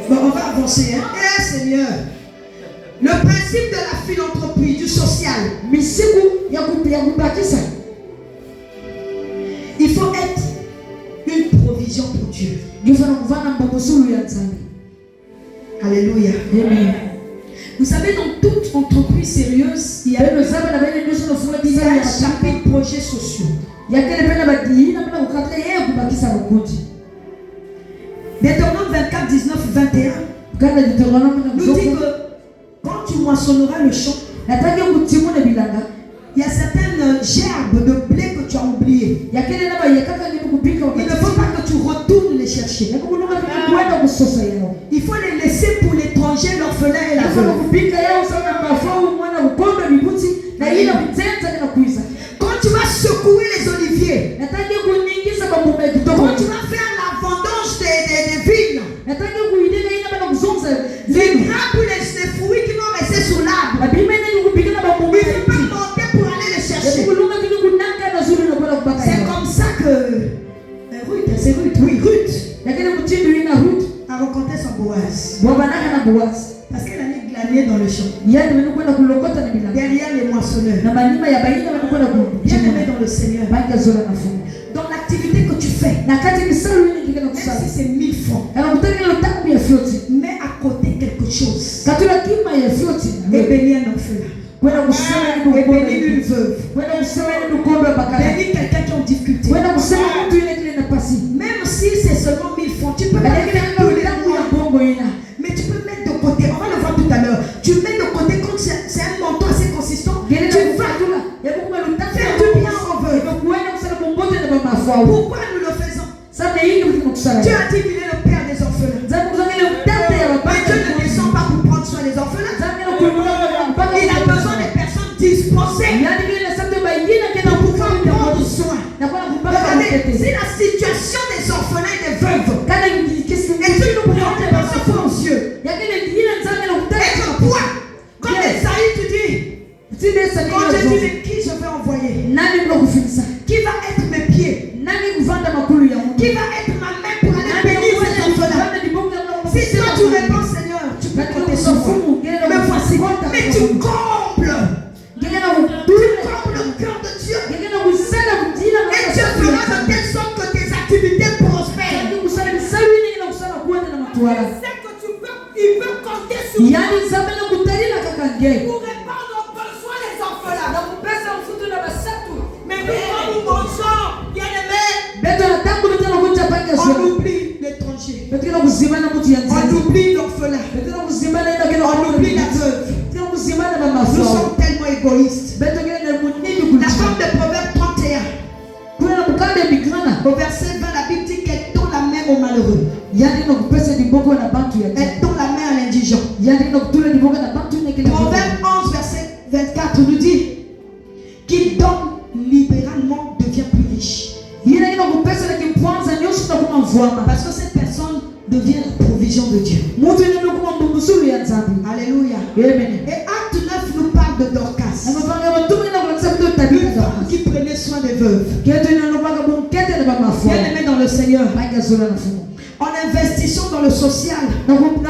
bon, on va avancer. Hein? Seigneur, le principe de la philanthropie, du social, il faut être une provision pour Dieu. Alléluia. Amen. Vous savez, dans toute entreprise sérieuse, il y a un chapitre projets sociaux. Deutéronome 24, 19, 21 nous dit que quand tu moissonneras le champ, il y a certaines gerbes de blé que tu as oubliées. Il ne faut pas que tu retournes les chercher. secouer les oliviers. Quand tu vas faire la vendange des vignes, les grappes ou les fruits qui vont rester sur l'arbre, il ne faut pas monter pour aller les chercher. C'est comme ça que Ruth a rencontré son Boaz. Parce qu'elle allait glaner dans le champ. Derrière les moissonneurs. Bien aimé dans le Seigneur. Dans l'activité que tu fais, même si c'est 1000 francs, mets à côté quelque chose. Et bénis un orphelin. Et bénis une veuve. Bénis quelqu'un qui est en difficulté. Même si c'est seulement 1000 francs, tu peux pas faire tous les mois. Mais tu peux mettre de côté. On va le voir tout à l'heure. Tu mets de côté quand c'est un montant assez consistant. Tu vas faire du bien en veuve. Pourquoi nous le faisons? Dieu a dit qu'il est le père des orphelins. Mais Dieu ne descend pas pour prendre soin des orphelins. Il a besoin des personnes disposées pour pouvoir prendre soin. Regardez, si la situation des orphelins et des veuves et Dieu nous prend des personnes aux yeux. Et que quoi? Comme Esaïe, tu dis, quand je dis mais qui je vais envoyer? Qui va être mes pieds? Qui va être ma main pour aller bénir ces orphelins? Si toi tu réponds Seigneur, tu peux compter sur moi. Me voici. Mais tu combles. Tu combles le cœur de Dieu. Et Dieu fera de telle sorte que tes activités prospèrent. C'est que il peut compter sur moi pour répondre aux besoins des orphelins. Mais nous nous mangeons, bien aimé. On oublie l'étranger. On oublie l'orphelin. On oublie la veuve. Nous sommes tellement égoïstes. La femme de Proverbe 31, au verset 20, la Bible dit qu'elle tend la main aux malheureux. Elle tend la main à l'indigent. Proverbe 11, verset 24 nous dit qu'il donne libéralement devient plus riche. Parce que cette personne devient la provision de Dieu. Alléluia. Et Acte 9 nous parle de Dorcas, une femme qui prenait soin des veuves. Bien aimé dans le Seigneur, en investissant dans le social, nous devenons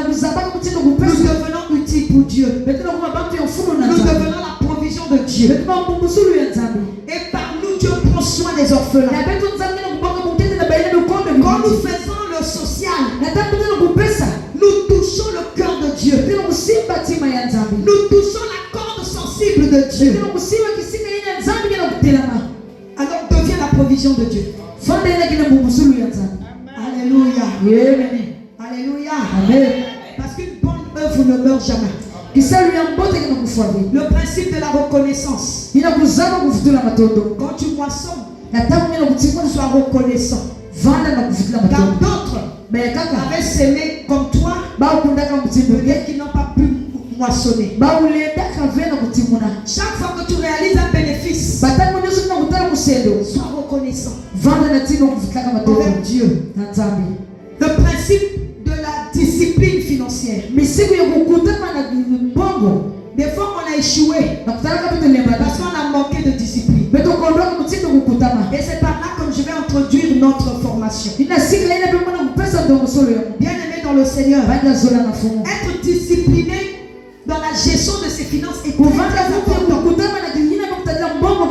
utiles pour Dieu. Nous devenons la provision de Dieu. Et par nous, Dieu prend soin des orphelins. Quand nous faisons le social, nous touchons le cœur de Dieu. Nous touchons la corde sensible de Dieu. Alors deviens la provision de Dieu. Alléluia. Alléluia. Parce qu'une bonne œuvre ne meurt jamais. Le principe de la reconnaissance. Quand tu moissonnes, sois reconnaissant. Car d'autres avaient sémé comme toi, peut-être qu'ils n'ont pas pu moissonner. Chaque fois que tu réalises un bénéfice, sois reconnaissant envers Dieu. Le principe de la discipline financière. Des fois on a échoué parce qu'on a manqué de discipline. Et c'est par là que je vais introduire notre formation. Bien aimé dans le Seigneur, être discipliné dans la gestion de ses finances est très important.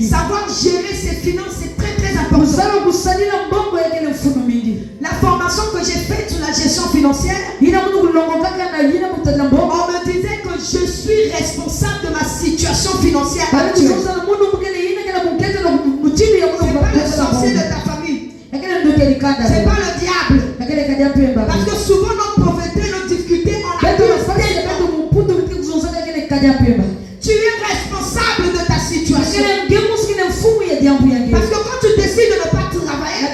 Savoir gérer ses finances c'est très important. La formation que j'ai faite sur la gestion financière, on me disait que je suis responsable de ma situation financière actuelle. C'est pas le sorcier de ta famille. C'est pas le diable. Parce que souvent notre pauvreté, notre difficulté, on a tu es responsable de ta situation. Parce que quand tu décides de ne pas travailler,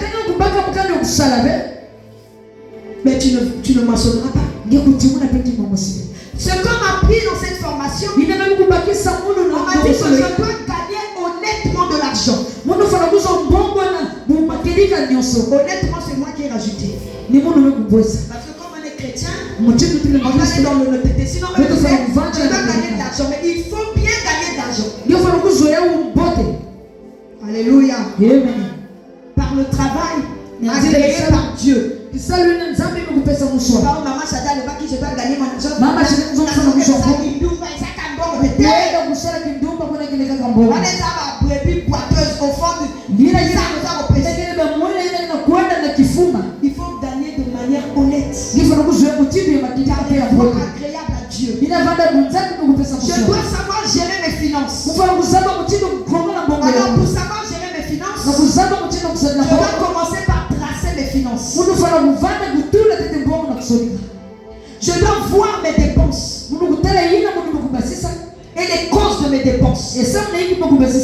mais tu ne moissonneras pas. Ce qu'on m'a appris dans cette formation, on m'a dit que je dois gagner honnêtement de l'argent. Honnêtement, c'est moi qui ai rajouté. Parce que comme on est chrétien, on va aller dans l'honnêteté. Sinon, je dois gagner de l'argent. Mais il faut bien gagner de l'argent. Alléluia. Par le travail agréé par Dieu. Maman Chada, le bac qui je dois gagner mon argent. Maman Chada, on est boiteuse au fond du. Il faut gagner de manière honnête. Il faut agréable à Dieu. Je dois savoir gérer mes finances. Alors pour savoir gérer mes finances, je dois commencer par tracer mes finances. Je dois voir mes dépenses et les causes de mes dépenses.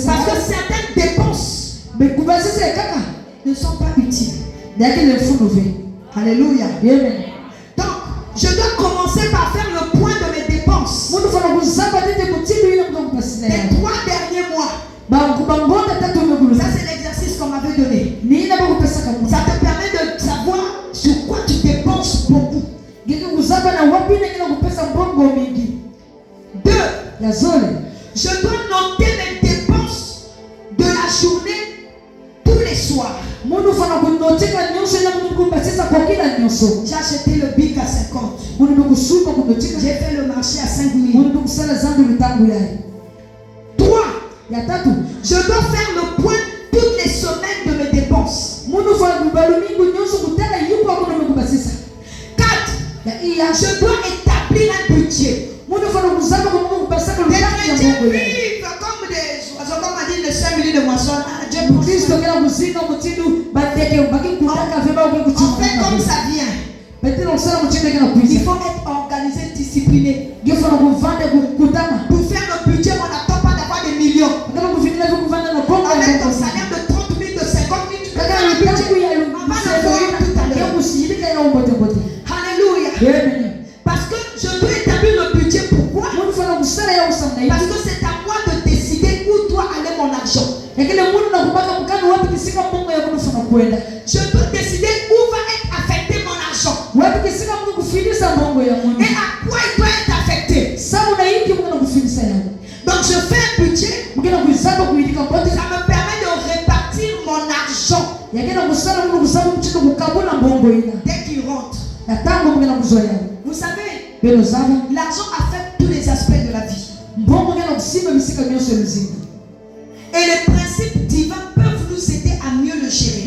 Parce que certaines dépenses ne sont pas utiles. Alléluia. Donc, je dois commencer par faire le point de mes dépenses. Les 3 derniers mois. Ça, c'est l'exercice qu'on m'avait donné. Ça te permet de savoir sur quoi tu dépenses beaucoup. 2. Je dois noter mes dépenses de la journée tous les soirs. J'ai acheté le bic à 50. J'ai fait le marché à 5 000. 3. Je dois faire le point toutes les semaines de mes dépenses. 4. Je dois établir un budget. Les chrétiens vivent comme des oiseaux, comme on dit le 5 minutes de moisson. Dieu prend soin. On fait comme ça vient. Il faut être organisé, discipliné. Pour faire le budget, on n'attend pas d'avoir des millions. Avec ton salaire de 30 000, de 50 000, tu peux faire le budget. On va le voir tout à l'heure. Alléluia. Parce que je dois établir le budget. Pourquoi? Parce que c'est à moi de décider où doit aller mon argent. Je dois décider où va être affecté mon argent. Et à quoi il doit être affecté. Donc je fais un budget. Ça me permet de répartir mon argent dès qu'il rentre. Vous savez, l'argent affecte tous les aspects de la vie. Et les principes divins peuvent nous aider à mieux le gérer.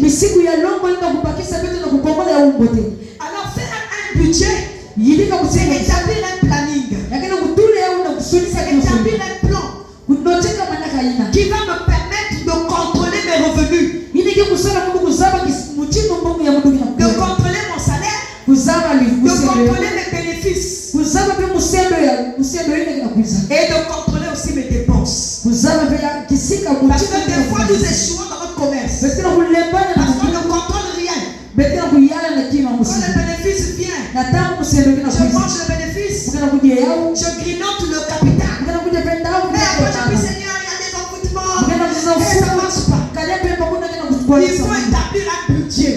Alors faire un budget, c'est établir un planning. C'est établir un plan qui va me permettre de contrôler mes revenus, de contrôler mon salaire, de contrôler mes bénéfices et de contrôler aussi mes dépenses. Parce que des fois nous échouons dans notre commerce parce qu'on ne contrôle rien. Quand le bénéfice vient, je mange le bénéfice, je grignote le capital. Mais après je dis Seigneur, il y a des envoûtements et ça ne marche pas. Il faut établir un budget.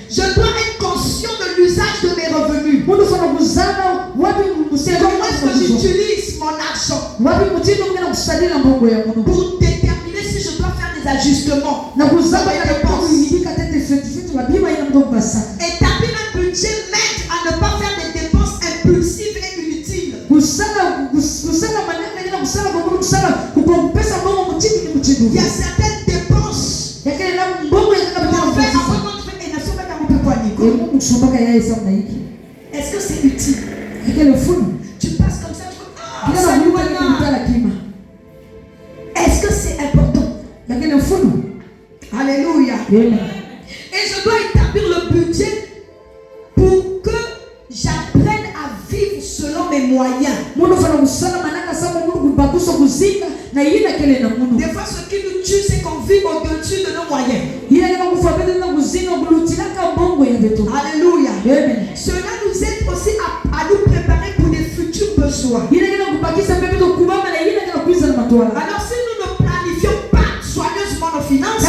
Je dois être conscient de l'usage de mes revenus. Comment est-ce que j'utilise mon argent pour déterminer si je dois faire des ajustements dans mes dépenses. Établir un budget m'aide à ne pas faire des dépenses impulsives et inutiles. Il y a certaines dépenses qu'on fait avant qu'on fait et ne sont pas dans mon poignet. Est-ce que c'est utile? Tu passes comme ça, tu vois. Est-ce que c'est important? Alléluia. Et je dois établir le budget pour que j'apprenne à vivre selon mes moyens. Des fois, ce qui nous tue, c'est qu'on vit au-dessus de nos moyens. Alléluia. Cela nous aide aussi à nous préparer pour des futurs besoins. Alors, si nous ne planifions pas soigneusement nos finances,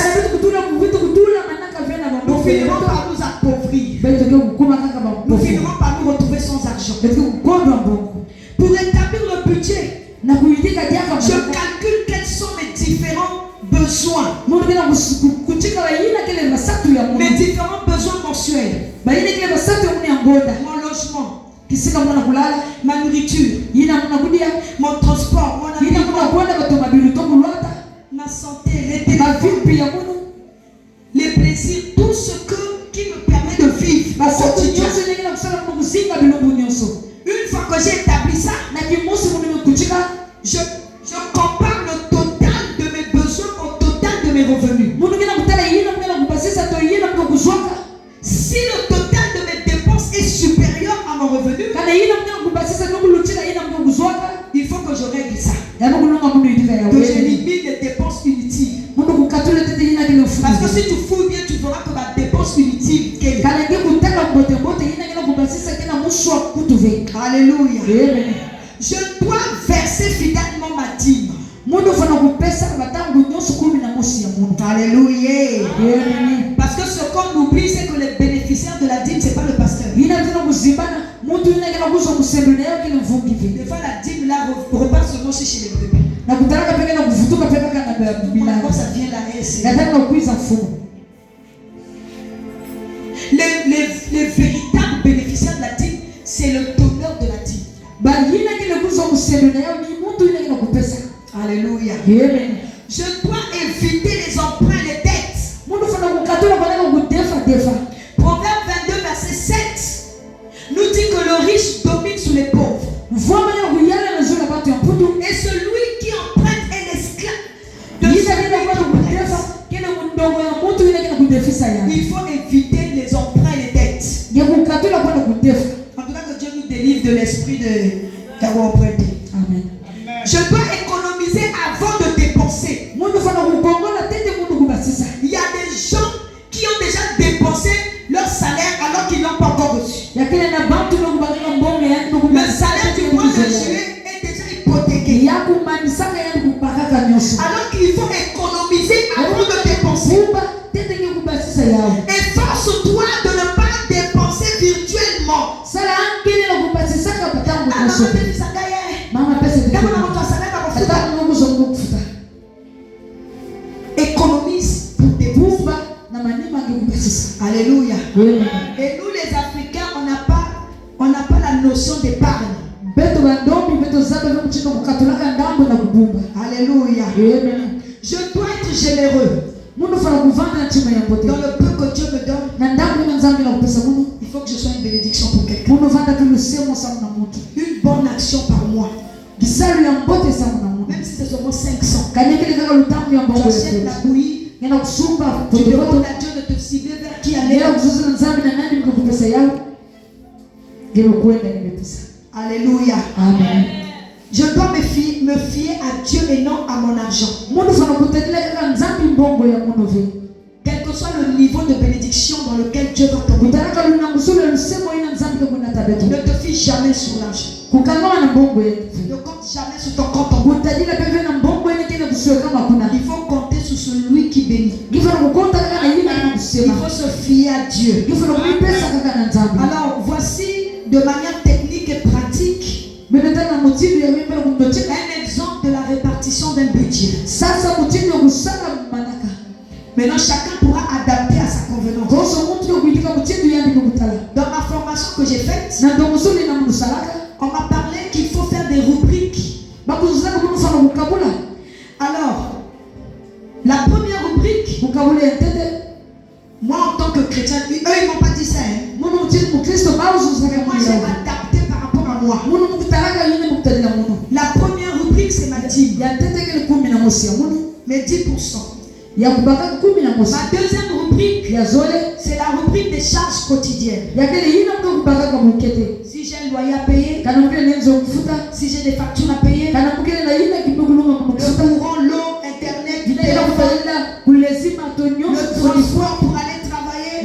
mes différents besoins mensuels, mon logement, ma nourriture, mon transport, mon habillement, ma santé, les plaisirs, tout ce qui me permet de vivre au quotidien. Une fois que j'ai établi ça, je compare le total de mes besoins au total de mes revenus. Si le total de mes dépenses est supérieur à mon revenu, il faut que je règle ça. Que j'élimine les dépenses inutiles. Parce que si tu fouilles bien, tu verras que ma dépense inutile, quelle est? Alléluia. Je dois verser fidèlement ma dîme. Alléluia. Parce que ce qu'on oublie, c'est que les bénéficiaires de la dîme, ce n'est pas le pasteur. Des fois, la dîme là repart seulement chez les brebis. Comment ça vient là? Les véritables bénéficiaires de la dîme, c'est le donneur de la dîme. Alléluia. Je dois éviter les emprunts et les dettes. Proverbe 22, verset 7 nous dit que le riche domine sur les pauvres. Et celui qui emprunte est l'esclave de celui qui emprunte. Il faut éviter les emprunts et les dettes. En tout cas, que Dieu nous délivre de l'esprit d'avoir emprunté. Amen. Je dois économiser avant de dépenser. Il y a des gens qui ont déjà dépensé leur salaire alors qu'ils n'ont pas encore reçu. Le salaire du mois de juillet est déjà hypothéqué. Alors qu'il faut économiser avant de dépenser. Efforce-toi de ne pas dépenser virtuellement. Économise pour tes pauvres. Alléluia. Et nous les Africains, on n'a pas la notion d'épargne. Alléluia. Je dois être généreux. Dans le peu que Dieu me donne, il faut que je sois une bénédiction pour quelqu'un. Une bonne action par mois. Même si c'est seulement 500. Tu achètes la bouillie. Tu demandes à Dieu de te cibler vers qui aller. Alléluia. Amen. Je dois me fier à Dieu et non à mon argent. Quel que soit le niveau de bénédiction dans lequel Dieu va t'emmener, ne te fie jamais sur l'argent. Ne compte jamais sur ton compte en banque. Il faut compter sur celui qui bénit. Il faut se fier à Dieu. Alors voici de manière technique et pratique un exemple de la répartition d'un budget. Maintenant chacun pourra adapter à sa convenance. Dans ma formation que j'ai faite, on m'a parlé qu'il faut faire des rubriques. Alors, la première rubrique, moi en tant que chrétien, eux ils m'ont pas dit ça. Moi j'ai adapté par rapport à moi. La première rubrique c'est ma dîme. Mes 10%. Ma deuxième rubrique, c'est la rubrique des charges quotidiennes. Si j'ai un loyer à payer, si j'ai des factures à payer, le courant, l'eau, internet, le transport pour aller travailler.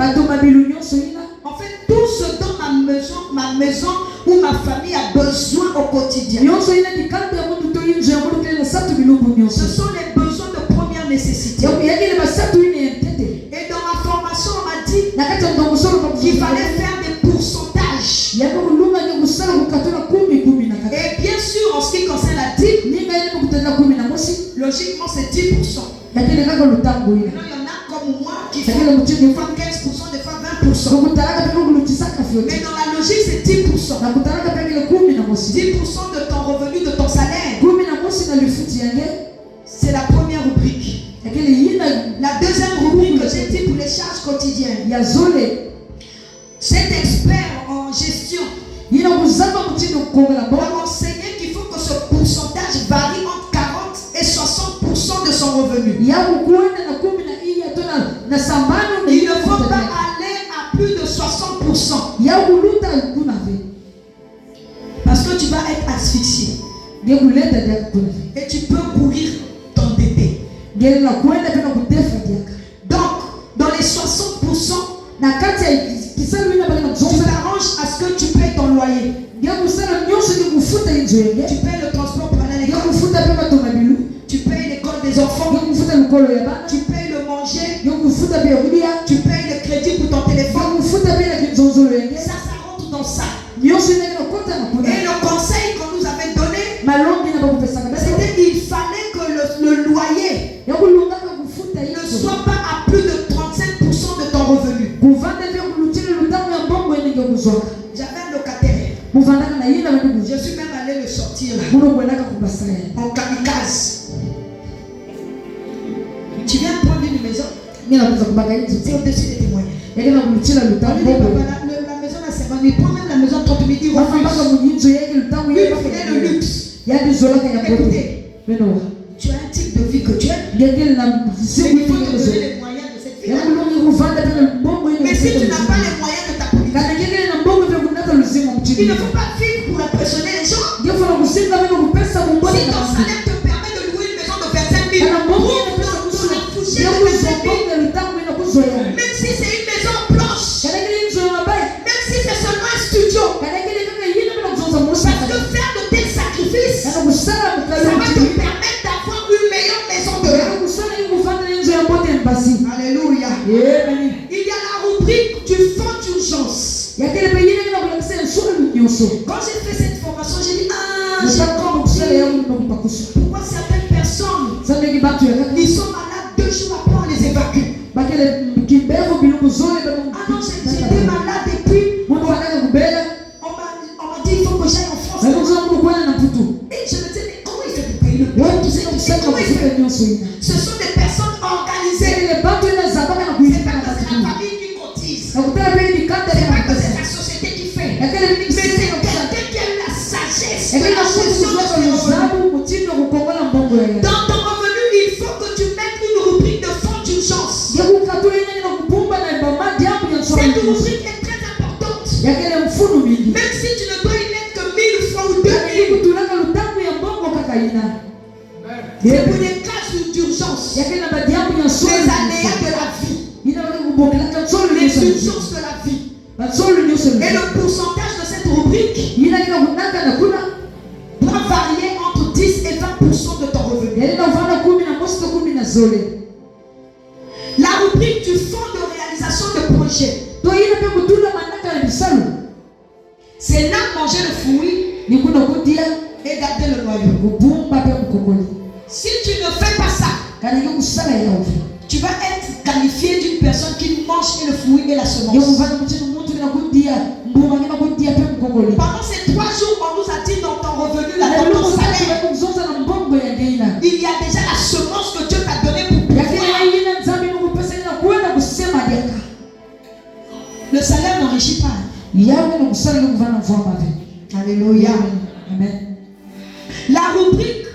En fait, tout ce dont ma maison ou ma famille a besoin au quotidien. Ce sont les besoins de première nécessité. Et dans ma formation, on m'a dit qu'il fallait faire des pourcentages. Et bien sûr, en ce qui concerne la dîme, logiquement c'est 10%. Maintenant, il y en a comme moi qui font des fois 15%, des fois 20%. Mais dans la logique, c'est 10%. 10% de ton revenu, de ton salaire. C'est la première rubrique. La deuxième rubrique que j'ai dit pour les charges quotidiennes. Cet expert en gestion m'a enseigné qu'il faut que ce pourcentage varie entre 40 et 60% de son revenu. Il ne faut pas aller à plus de 60%. Parce que tu vas être asphyxié. Et tu peux mourir t'endetter. Donc, dans les 60%, tu t'arranges à ce que tu payes ton loyer. Tu payes le transport pour aller à l'école. Tu payes l'école des enfants. Tu payes le manger. Tu payes le crédit pour ton téléphone. Ça rentre dans ça. Et le conseil qu'on nous avait donné, c'était qu'il fallait que le loyer ne soit pas à plus de 35% de ton revenu. J'avais un locataire. Je suis même allé le sortir là, en kamikaze. Tu viens prendre une maison. C'est au-dessus des témoignages. La maison à 50 000. Prends même la maison 30 000. Il refuse. Lui, il voulait le luxe. Écoutez, tu as un type de vie que tu aimes. Il faut te donner les moyens de cette vie. Mais si tu n'as pas les moyens de ta politique, il ne faut pas vivre pour impressionner les gens. Si ton salaire te permet de louer une maison de 25 000, même si c'est une maison blanche, même si c'est seulement un studio, parce que faire de tels sacrifices, ça va te permettre d'avoir une meilleure maison de là. Alléluia. Il y a la rubrique du fonds d'urgence. Quand j'ai fait cette formation, j'ai dit, pourquoi certaines personnes, ils sont malades 2 jours après, on les évacue. Ah non, j'étais malade et puis on m'a dit, il faut que j'aille en France. Et je me disais, mais comment il fait pour payer le prix? Ce sont des personnes organisées. C'est pas que c'est la famille qui cotise. C'est pas que c'est la société qui fait. Mais c'est quelqu'un qui a la sagesse. La gestion de son revenu. Dans ton revenu, il faut que tu mettes une rubrique de fonds d'urgence. Cette rubrique est très importante. Même si tu ne dois y mettre que 1000 francs ou 2000. C'est pour des cas d'urgence. Les aléas de la vie. Les urgences de la vie. Et le pourcentage de cette rubrique doit varier entre 10 et 20% de ton revenu. La rubrique du fonds de réalisation de projet. C'est là manger le fruit et garder le noyau. Si tu ne fais pas ça, tu vas être qualifié d'une personne qui mange et le fruit et la semence. Pendant ces 3 jours, on nous a dit dans ton revenu, dans ton salaire, il y a déjà la semence que Dieu t'a donnée pour pouvoir. Le salaire n'enrichit pas. Alléluia. Amen. La rubrique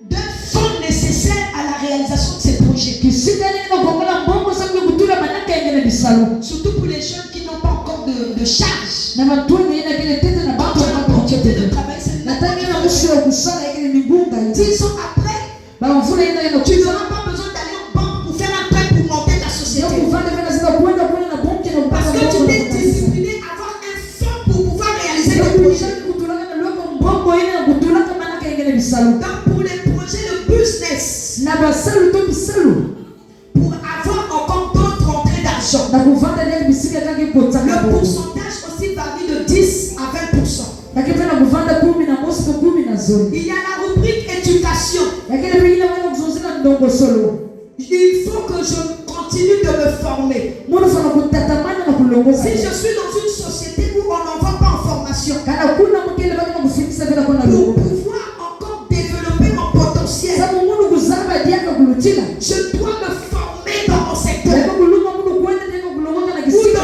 de fonds nécessaires à la réalisation de ces projets. Surtout pour les jeunes qui n'ont pas encore de charge. De travailler, s'ils sont après, tu n'auras pas besoin d'aller en banque pour faire un prêt pour monter ta société. Parce que tu t'es discipliné à avoir un fonds pour pouvoir réaliser des projets. Donc pour les projets de business, pour avoir encore d'autres entrées d'argent, le pourcentage aussi varie de 10 à 20%. Il y a la rubrique éducation. Il faut faut que je continue de me former. Si je suis dans une société où on n'envoie pas en formation, pour pouvoir encore développer mon potentiel, je dois me former dans mon secteur ou dans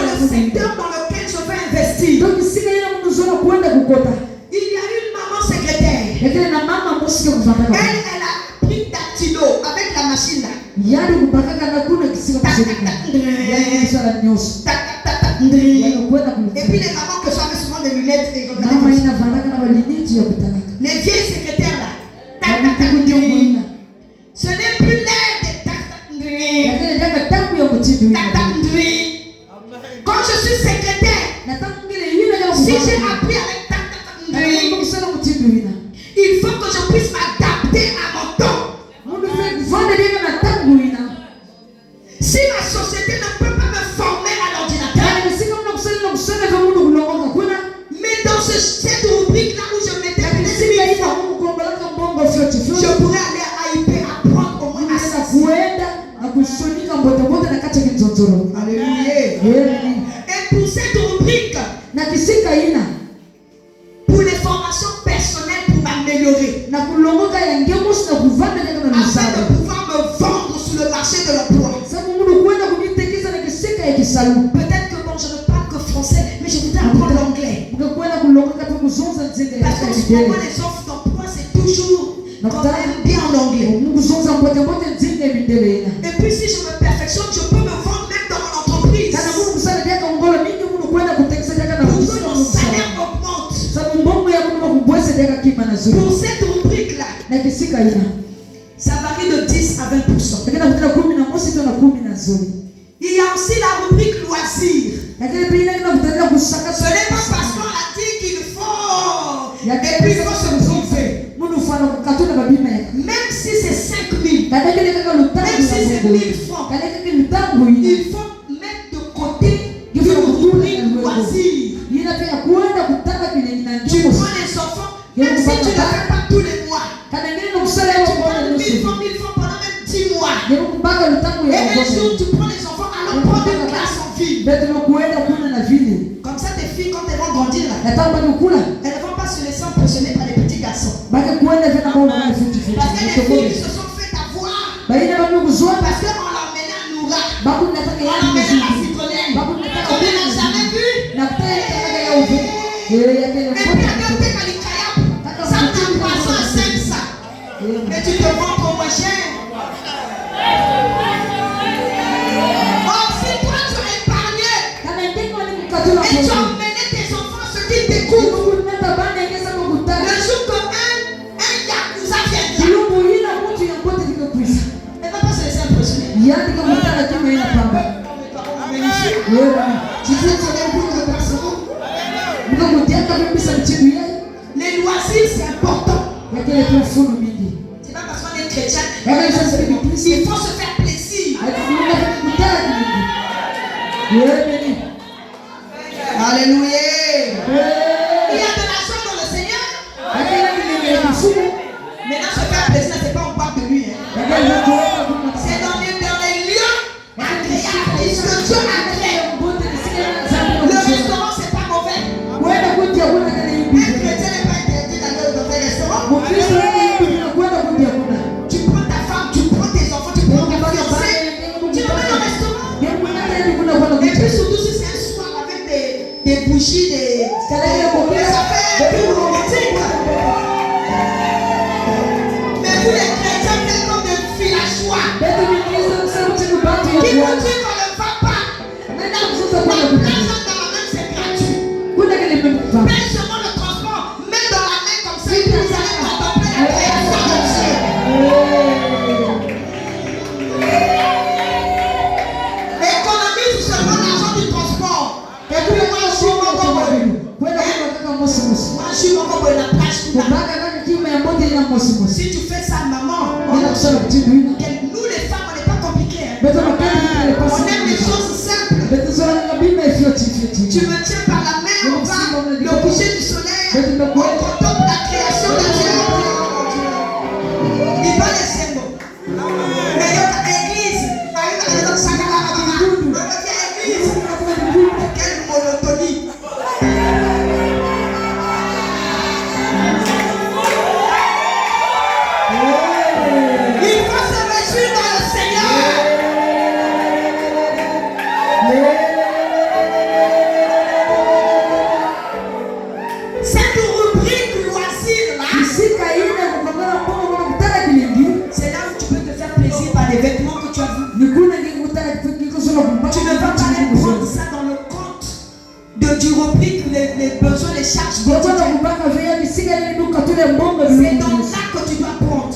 le secteur dans lequel je vais investir. Il y a une maman secrétaire. Elle a pris dactylo avec la machine là. Et puis les mamans que j'avais souvent des lunettes et les vieilles secrétaires là. Ce n'est plus l'air des quand je suis secrétaire, si j'ai appris avec il faut que je puisse m'adapter à mon temps. Si la société ne peut pas me former à l'ordinateur, mais dans cette rubrique là où je m'étais blessé, je pourrais aller à AIP apprendre au moins à ça. Alléluia. Et pour cette rubrique, pour les formations personnelles pour m'améliorer, afin de pouvoir me vendre sur le marché de l'emploi. Peut-être que bon, je ne parle que français, mais je voudrais apprendre l'anglais. Parce qu'en ce moment, les offres d'emploi, c'est toujours quand même bien en anglais. Et puis si je me perfectionne, je peux me vendre même dans mon entreprise. Pour que mon salaire augmente. Pour cette rubrique-là, ça varie de 10 à 20%. Il y a aussi la rubrique loisirs. Ce n'est pas parce qu'on a dit qu'il faut. Et puis il faut se prouver. Même si c'est 5 000, même si c'est 1 000 francs, il faut mettre de côté une rubrique loisirs. Tu prends les enfants, même si tu ne le fais pas tous les mois. Tu prends 1 000 francs pendant même 10 mois. Et un jour, tu prends les enfants, alors prends une classe en ville. Comme ça, tes filles, quand elles vont grandir, elles ne vont pas se laisser impressionner par les petits garçons. Parce que les filles se sont fait avoir. Parce qu'on l'emmenait à Noura. On l'emmenait à la citronnière. On ne l'a jamais vu. Et puis, regardez Kalikayap. Ça coûte 305 ça. Mais tu te vends pour moins cher. Or, si toi tu as épargné et tu as emmené tes enfants ce qu'ils découvrent, le jour que un yakuza viendra, elle ne va pas se laisser impressionner. Les loisirs, c'est important. C'est pas parce qu'on est chrétien. Il faut se faire plaisir. Alléluia. Il y a de l'argent dans le Seigneur. Maintenant, se faire plaisir, c'est pas on parle de lui. C'est dans les lieux agréables. Que Dieu agrée. Le restaurant, c'est pas mauvais. Un chrétien n'est pas interdit d'aller dans un restaurant. Tu prends ta femme, tu prends tes enfants, tu prends ta fiancée, tu l'emmènes au restaurant. Et puis surtout si c'est un soir avec des bougies, des affaires plus romantiques. Mais vous les chrétiens, vous êtes comme des villageois qui vous disent qu'on ne va pas. L'argent dans la main, c'est gratuit. Paye seulement le transport, mets dans la main comme ça, et puis vous allez contempler la création de Dieu. Économise seulement l'argent du transport. Et puis moi, je suis mon combo. Moi, je suis mon combo de la plage. Si tu fais ça, maman, nous les femmes, on n'est pas compliqués. On aime les choses simples. Tu me tiens par la main, on va le coucher du soleil. On contemple la création de Dieu. Il va les symbole. Mais l'église a charges quotidiennes. C'est dans ça que tu dois prendre.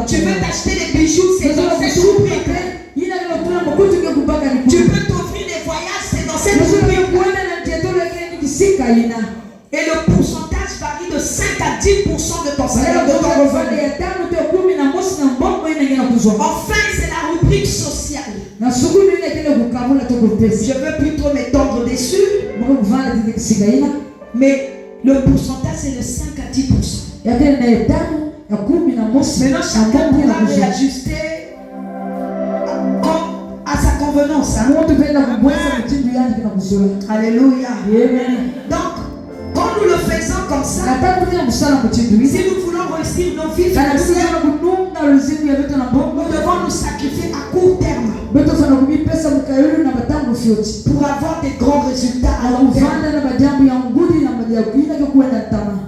Tu veux t'acheter des bijoux, c'est dans cette rubrique. Tu peux t'offrir des voyages, c'est dans cette rubrique. Et le pourcentage varie de 5 à 10% de ton salaire. Enfin, c'est la rubrique sociale. Je veux plus trop m'étendre dessus. Mais le pourcentage, c'est de 5 à 10%. Maintenant, chacun pourra réajuster à sa convenance. Hein? Alléluia. Donc, quand nous le faisons comme ça, si nous voulons réussir nos vies financières, nous devons nous sacrifier à court terme pour avoir des grands résultats à long terme.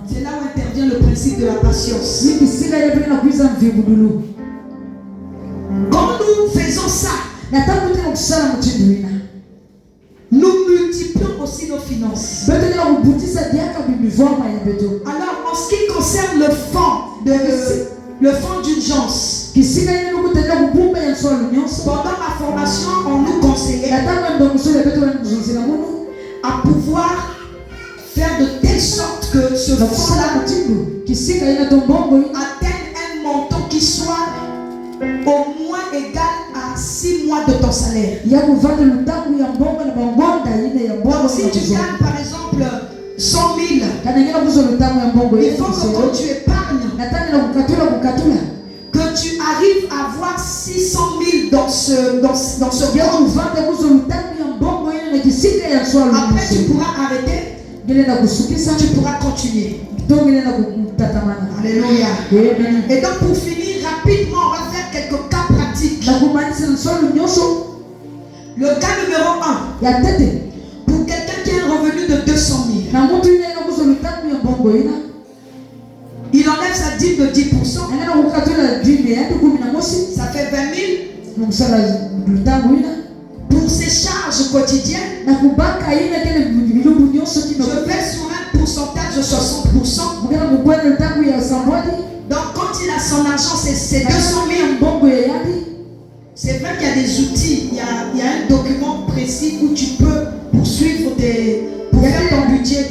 C'est là où intervient le principe de la patience. Quand nous faisons ça, nous multiplions aussi nos finances. Alors, en ce qui concerne le fonds d'urgence, pendant ma formation, on nous conseillait à pouvoir faire de telle sorte que ce fonds-là atteigne un montant qui soit au moins égal à 6 mois de ton salaire. Donc, si tu gagnes par exemple 100 000, il faut que quand tu épargnes, que tu arrives à avoir 600 000 dans ce fonds. Après, tu pourras arrêter, tu pourras continuer. Alléluia. Et donc, pour finir rapidement, on va faire quelques cas pratiques. Le cas numéro 1, pour quelqu'un qui a un revenu de 200 000, il enlève sa dîme de 10%, ça fait 20 000. Pour ses charges quotidiennes, je vais sur un pourcentage de 60%. Donc quand il a son argent, c'est 200 000. C'est vrai qu'il y a des outils, il y a un document précis où tu peux poursuivre pour faire ton budget.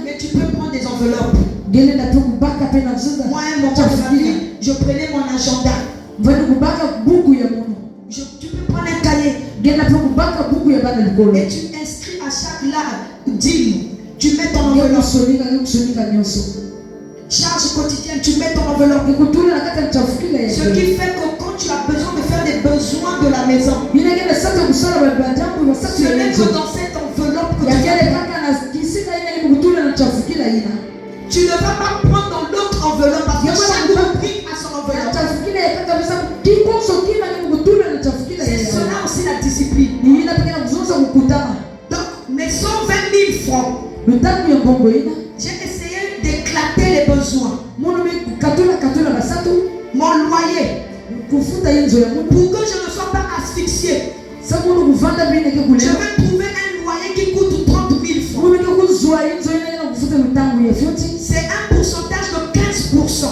Mais tu peux prendre des enveloppes. Moi, mon famille, je prenais mon agenda. Tu peux prendre un cahier. Et tu inscris à chaque dîme. Tu mets ton enveloppe. Charge quotidienne, tu mets ton enveloppe. Ce qui fait que quand tu as besoin de faire des besoins de la maison, tu mets dans cette enveloppe que tu ne vas pas prendre dans l'autre enveloppe parce que chaque rubrique a son enveloppe. C'est cela aussi la discipline. Donc, mes 120 000 francs, j'ai essayé d'éclater les besoins. Mon loyer, pour que je ne sois pas asphyxié, je vais trouver un loyer qui coûte 30 000 francs. C'est un pourcentage de 15%.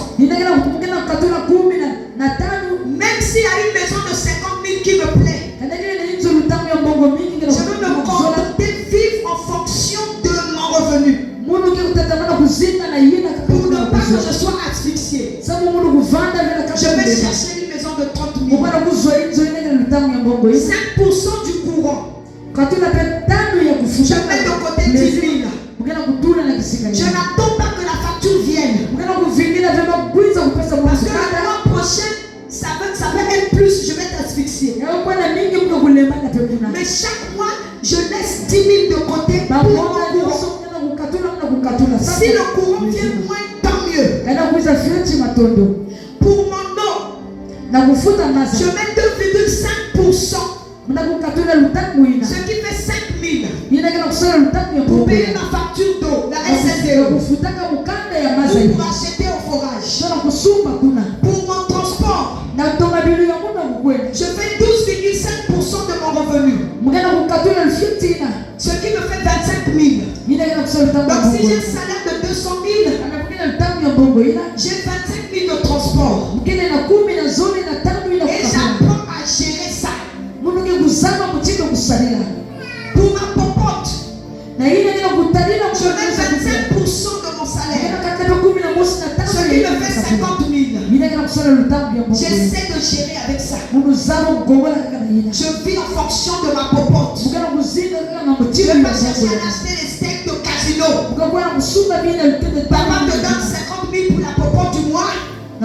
Même s'il y a une maison de 50 000 qui me plaît, je veux me contenter, vivre en fonction de mon revenu. Pour ne pas que je sois asphyxié. Je vais chercher une maison de 30 000. 5% du courant. Je mets de côté 10 000. Je n'attends pas que la facture vienne. Parce que le mois prochain, ça va être plus, je vais t'asphyxier. Mais chaque mois, je laisse 10 000 de côté pour mon courant. Si le courant vient moins, tant mieux. Pour mon eau, je mets 2,5%. Ce qui fait 5 000 pour payer ma facture d'eau, la SSDO, pour acheter au forage, pour mon transport. Je fais 12,5% de mon revenu, ce qui me fait 25 000. Donc si j'ai un salaire de 200 000, j'ai 25 000 de transport. Et j'apprends à gérer ça. Pour ma popote, je mets 25% de mon salaire. Ce qui me fait 50 000. J'essaie de gérer avec ça. Je vis en fonction de ma popote. Je peux chercher à acheter les steaks de casino. Papa te donne 50 000 pour la popote du mois. Et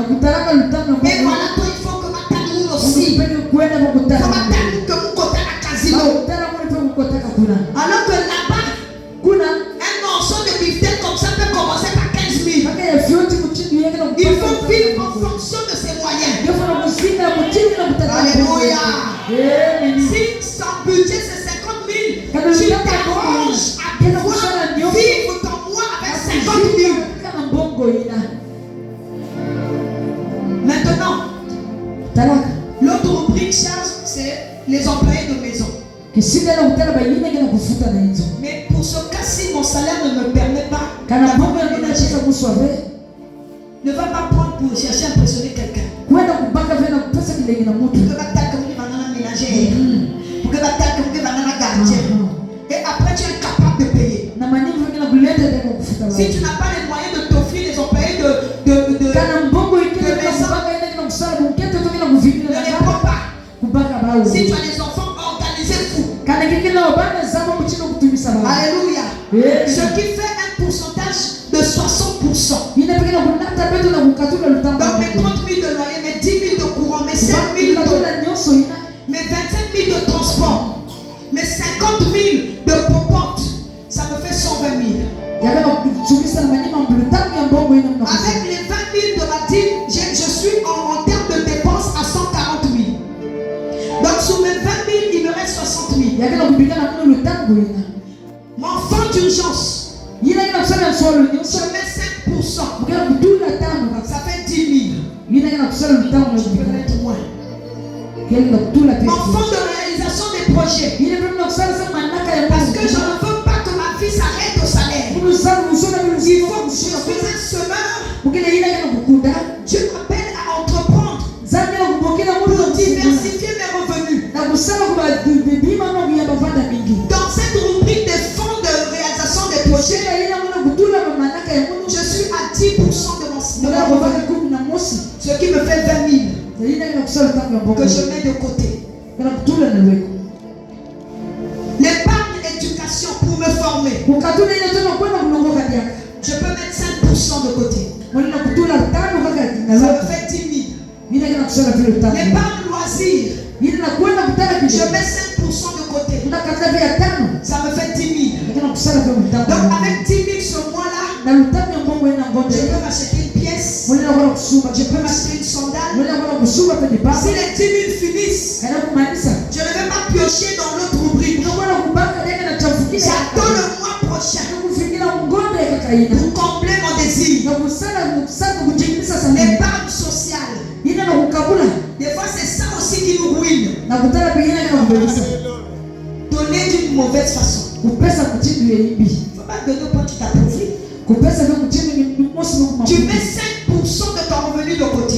voilà, toi il faut que ma taille aussi. Il faut ma taille que mon côté à casino. Alors que là-bas, un morceau de beefsteak comme ça peut commencer par 15 000. Il faut vivre en fonction de ses moyens. Alléluia. Si son budget c'est 50 000, tu t'arranges à pouvoir vivre ton mois avec 50 000. Maintenant, l'autre rubrique charge, c'est les employés de maison. Mais pour ce cas-ci, mon salaire ne me permet pas d'avoir un ménager. Ne va pas prendre pour chercher à impressionner quelqu'un. Pour que et après tu es capable de payer. Si tu n'as pas les moyens de t'offrir les employés de maison, ne les prends pas. Si tu as des enfants, organisés fous. Alléluia. Ce qui fait un pourcentage de 60%. Donc mes 30 000 de loyer, mes 10 000 de courant, mes 5 000 de... mes 25 000 de transport, mes 50 000 de popote, ça me fait 120 000. Avec les 20 000 de ma dîme, je suis en termes de dépenses à 140 000. Donc sur mes 20 000, il me reste 60 000. Mon fonds d'urgence, je mets 5%. Ça fait 10 000. Je peux mettre moins. Mon fonds de réalisation des projets. Parce que je ne veux pas que ma vie s'arrête au salaire. Il faut que je suis un semeur. Dieu m'appelle à entreprendre pour diversifier mes revenus. Dans cette rubrique des fonds de réalisation des projets, je suis à 10% de mon revenu. Ce qui me fait 20 000 que je mets de côté. L'épargne éducation pour me former. Je peux mettre 5% de côté. Ça me fait 10 000. L'épargne loisir. Je mets 5% de côté. Ça me fait 10 000. Donc avec 10 000 ce mois-là, je peux m'acheter une pièce. Je peux m'acheter une sandale. Si les 10 000 finissent, je ne vais pas piocher dans l'autre rubrique. J'attends le mois prochain pour combler mon désir. L'épargne sociale. Des fois c'est ça aussi qui nous ruine. Donner d'une mauvaise façon. Il ne faut pas donner au point tu t'approuvais. Tu mets 5% de ton revenu de côté.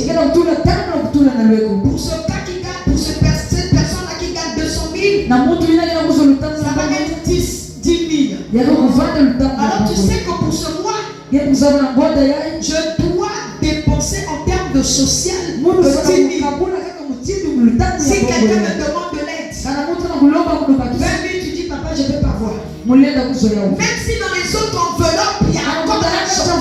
Pour ce cas qui gagne, pour cette personne-là qui gagne 200 000, ça va être 10 000. Alors tu sais que pour ce mois, je dois dépenser en termes de social 10 000. Si quelqu'un me demande de l'aide, 20 000, tu dis papa, je ne peux pas voir. Même si dans les autres enveloppes, il y a encore de l'argent.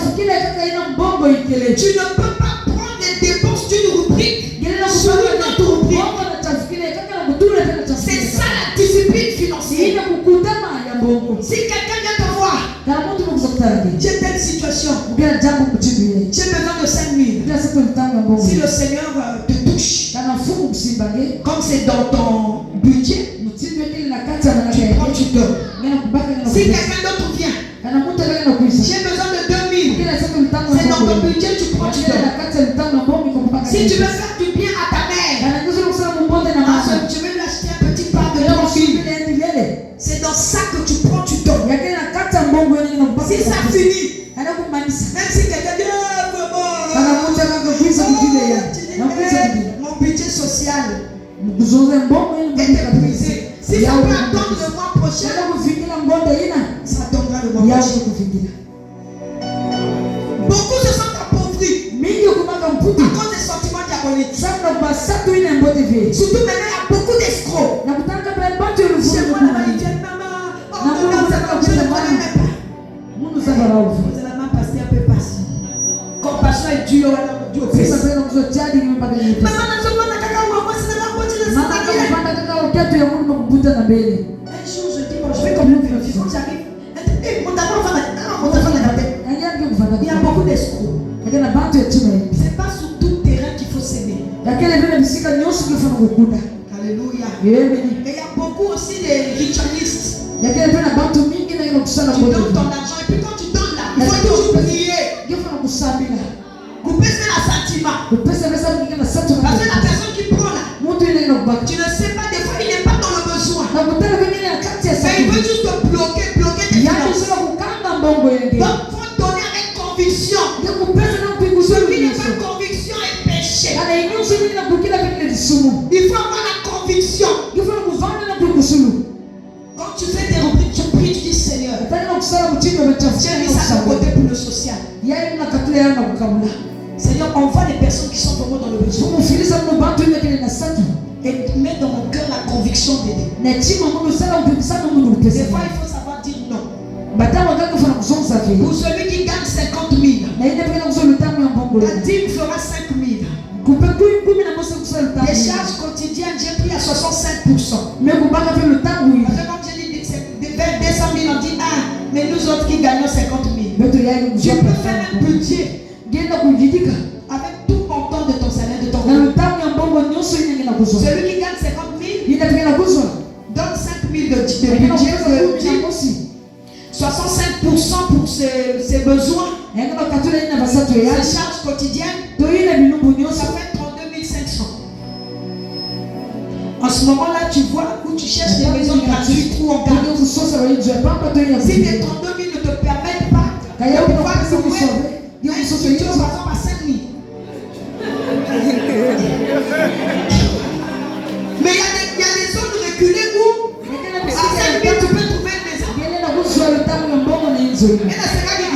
Tu ne peux pas prendre les dépenses d'une rubrique sur une autre rubrique. C'est ça la discipline financière. Si quelqu'un vient te voir, j'ai telle situation, j'ai besoin de 5 000. Si le Seigneur te touche, comme c'est dans ton budget, tu prends, tu donnes. Si quelqu'un d'autre vient, j'ai besoin de 2 000. C'est dans ton budget, tu prends, tu donnes. Si tu veux faire du bien à ta mère, tu veux lui acheter un petit pain de ton fils, c'est dans ça que tu prends, tu donnes. Si est épuisé. Si ça peut attendre le mois prochain, ça attendra le mois prochain. Beaucoup se sont appauvris à cause des sentiments diaboliques. Surtout maintenant, il y a beaucoup d'escrocs. Chez moi, là-bas, ils viennent, maman, oh, maman, je ne connais même pas. Vous allez même passer un peu passer. Compassion est dure, Dieu fait ça. Maman, je ne sais pas, un jour, je dis, bon, je vais comme une vérifier. Quand j'arrive, il y a beaucoup d'escrocs. C'est pas sur tout terrain qu'il faut s'aimer. Alléluia. Et il y a beaucoup aussi de ritualistes. Tu donnes ton argent et puis quand tu donnes là, il faut toujours prier. Couper c'est un sentiment. Parce que la personne qui prend là, tu ne sais pas, des fois il n'est pas dans le besoin. Mais il veut juste te bloquer tes finances. Donc il faut donner avec conviction. Celui qui n'a pas conviction est péché. Il faut avoir la conviction. Quand tu fais des rubriques, tu pries, tu dis Seigneur, j'ai mis ça de côté pour le social. Seigneur, on voit les personnes qui sont vraiment dans le besoin. Et mets dans mon cœur la conviction d'aider. Des fois, il faut savoir dire non. Pour celui qui gagne 50 000, la dîme fera 5 000. Les charges quotidiennes, j'ai pris à 65%. Parce que comme j'ai dit, c'est de 200 000, on dit mais nous autres qui gagnons 50 000. Tu peux faire un budget avec tout montant de ton salaire, de ton salaire. Celui qui gagne 50 000, donne 5 000 de budget, 65% pour ses besoins, ses charges quotidiennes, ça fait 32 500. En ce moment-là, tu vois où tu cherches des maisons gratuites où on garde. Si tes 32 000 ne te permettent pas de pouvoir louer un studio par exemple à 5 000. Mais il y a des zones reculées où à 5 000 tu peux trouver une maison. Et là, c'est pas dit.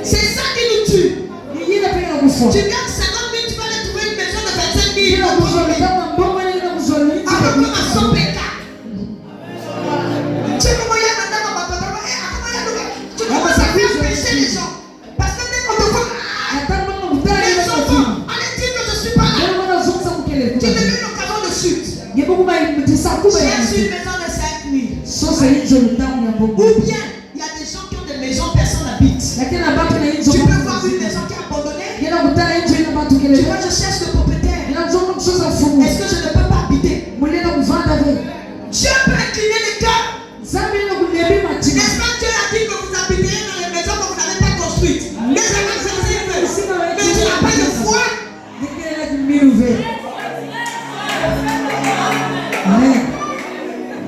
C'est ça qui nous tue. Tu gagnes 50 000, tu vas aller trouver une maison de 25 000. Avec comme un 100 PK. Tu sais comment il y a maintenant dans ma papa. Tu commences à faire pécher les gens. Parce que dès qu'on te voit, les enfants, allez dire que je ne suis pas là. Tu deviens une occasion de chute. Cherche une maison de 5 000. Ou bien, il y a des gens qui ont des maisons, personne n'habite. Tu peux voir une maison qui est abandonnée. Tu vois, je cherche le propriétaire. Est-ce que je ne peux pas habiter? Dieu peut incliner les cœurs. N'est-ce pas, Dieu a dit que vous habiterez dans les maisons que vous n'avez pas construites. Mais tu n'as pas de foi.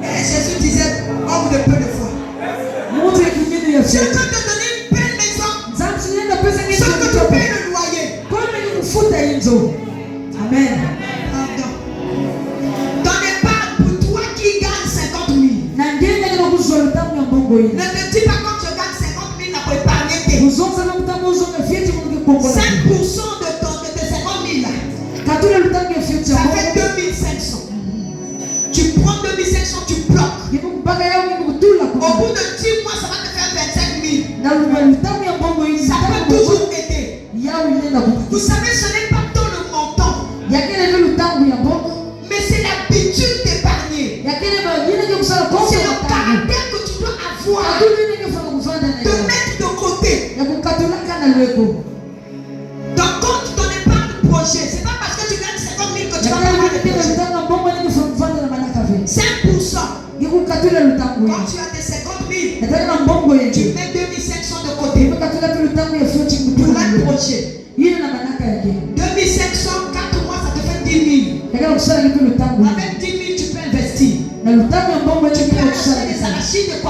Et Jésus disait, homme de peu de foi. Dieu peut te donner une belle maison sans que tu payes le loyer. Amen. Pardon. Ton épargne pour toi qui gagne 50 000. Ne te dis pas quand tu gagnes 50 000, tu peux épargner. 5% de tes 50 000 là, ça fait 2500. Tu prends 2500, tu bloques. Au bout de 10 mois, ça va te faire 25 000. Ça peut toujours aider. Vous savez, ce n'est pas tant le montant, mais c'est l'habitude d'épargner. C'est le caractère que tu dois avoir de mettre de côté. Donc quand ton épargne projet, c'est pas parce que tu gagnes 50 000 que tu vas avoir des projets. 5%. Quand tu as tes 50 000, tu mets 2500 de côté pour un projet. 2500, 4 mois, ça te fait 10 000. Avec 10 000, tu peux investir. Tu peux acheter des arachides, des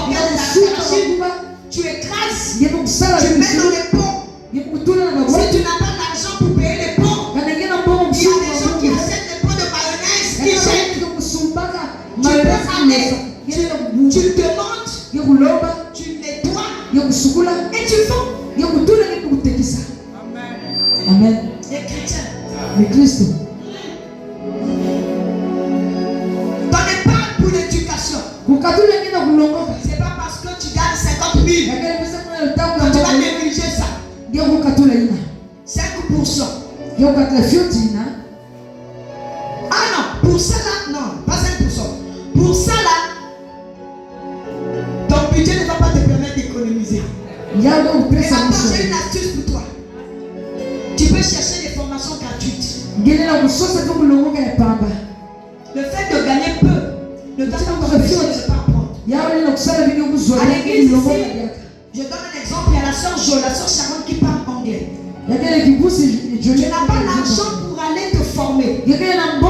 arachides. Tu écrases, tu mets dans les pots. Si tu n'as pas d'argent pour payer les pots, il y a des Et tu vends. Amen. Les chrétiens. Le Christ. Ton épargne pour l'éducation. C'est pas parce que tu gagnes 50 000 que tu vas négliger ça. 5%. Ah non, pour ça là, non, pas 5%. Pour ça là, ton budget ne va pas te permettre d'économiser. Mais attends, j'ai une astuce pour toi. Tu peux chercher des formations gratuites. Le fait de gagner peu ne doit pas t'empêcher de ne pas apprendre. À l'église ici, je donne un exemple, il y a la soeur Jo, la soeur Sharon qui parle anglais. Tu n'as pas l'argent pour aller te former. Je regarde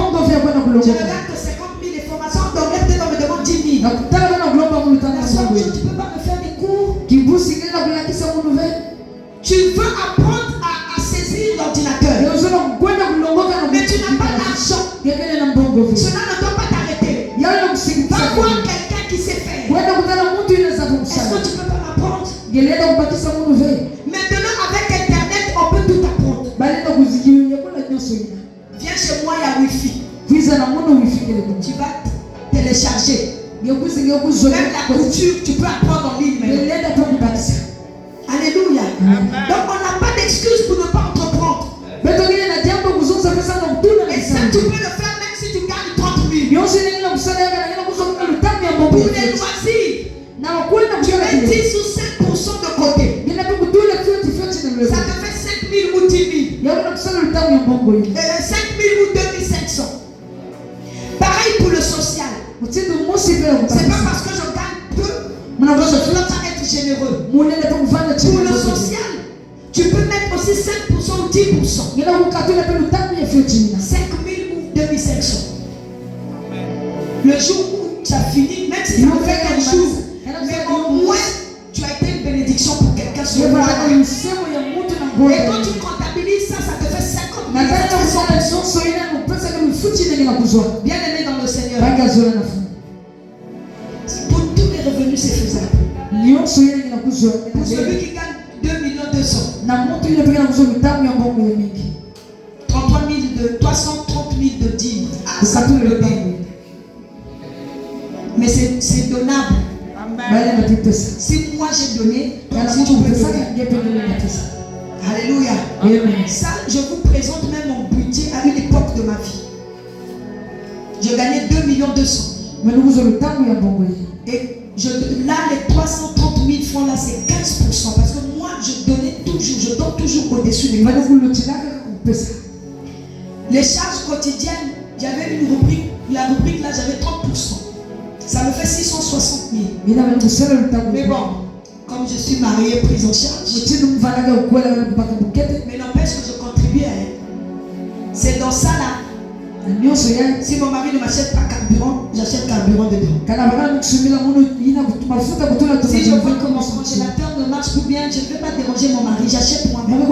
que 50 000 les formations d'anglais, peut-être on me demande 10 000. La soeur Jo, tu ne peux pas me faire des cours. Tu veux apprendre à saisir l'ordinateur. Mais tu n'as pas l'argent. Cela ne doit pas t'arrêter. Va voir quelqu'un qui sait faire. Est-ce que tu peux pas m'apprendre? Maintenant, avec Internet, on peut tout apprendre. Viens chez moi, il y a Wi-Fi. Tu vas télécharger. Même la couture, tu peux apprendre en ligne. Alléluia. Donc, on n'a pas d'excuse pour ne pas entreprendre. Et ça, tu peux le faire même si tu gagnes 30 000. Pour les loisirs, tu mets 10 ou 5% de côté. Ça te fait 5 000 ou 10 000. 5 000 ou 2500. Pareil pour le social. C'est pas parce que je gagne peu que je ne dois pas être généreux. Pour le social, tu peux mettre aussi 5% ou 10%. 5 000 ou 2500. Le jour où tu as fini, même si ça fait un jour, mais au moins tu as été une bénédiction pour quelqu'un sur le jour. Et quand tu comptabilises ça, ça te fait 50 000. Bien aimé dans le Seigneur. Pour tous les revenus, c'est faisable. Pour celui qui gagne 2 200 000. 330 000 de dîmes. Ah, ça peut le bien. Mais c'est donnable. Si moi j'ai donné, si tu peux donner. Alléluia. Ça, je vous présente même mon budget à une époque de ma vie. Je gagnais 2 200 000. Et là, les 330 000 francs là, c'est 15%. Parce que moi, je donnais toujours, je donne toujours au-dessus des 15%. Les charges quotidiennes, j'avais une rubrique, la rubrique là, j'avais 30%. Ça me fait 660 000. Mais bon, comme je suis mariée, prise en charge, mais n'empêche que je contribue à elle. C'est dans ça là. Si mon mari ne m'achète pas carburant, j'achète carburant dedans. Si je vois que mon congélateur ne marche plus bien, je ne vais pas déranger mon mari, j'achète moi-même.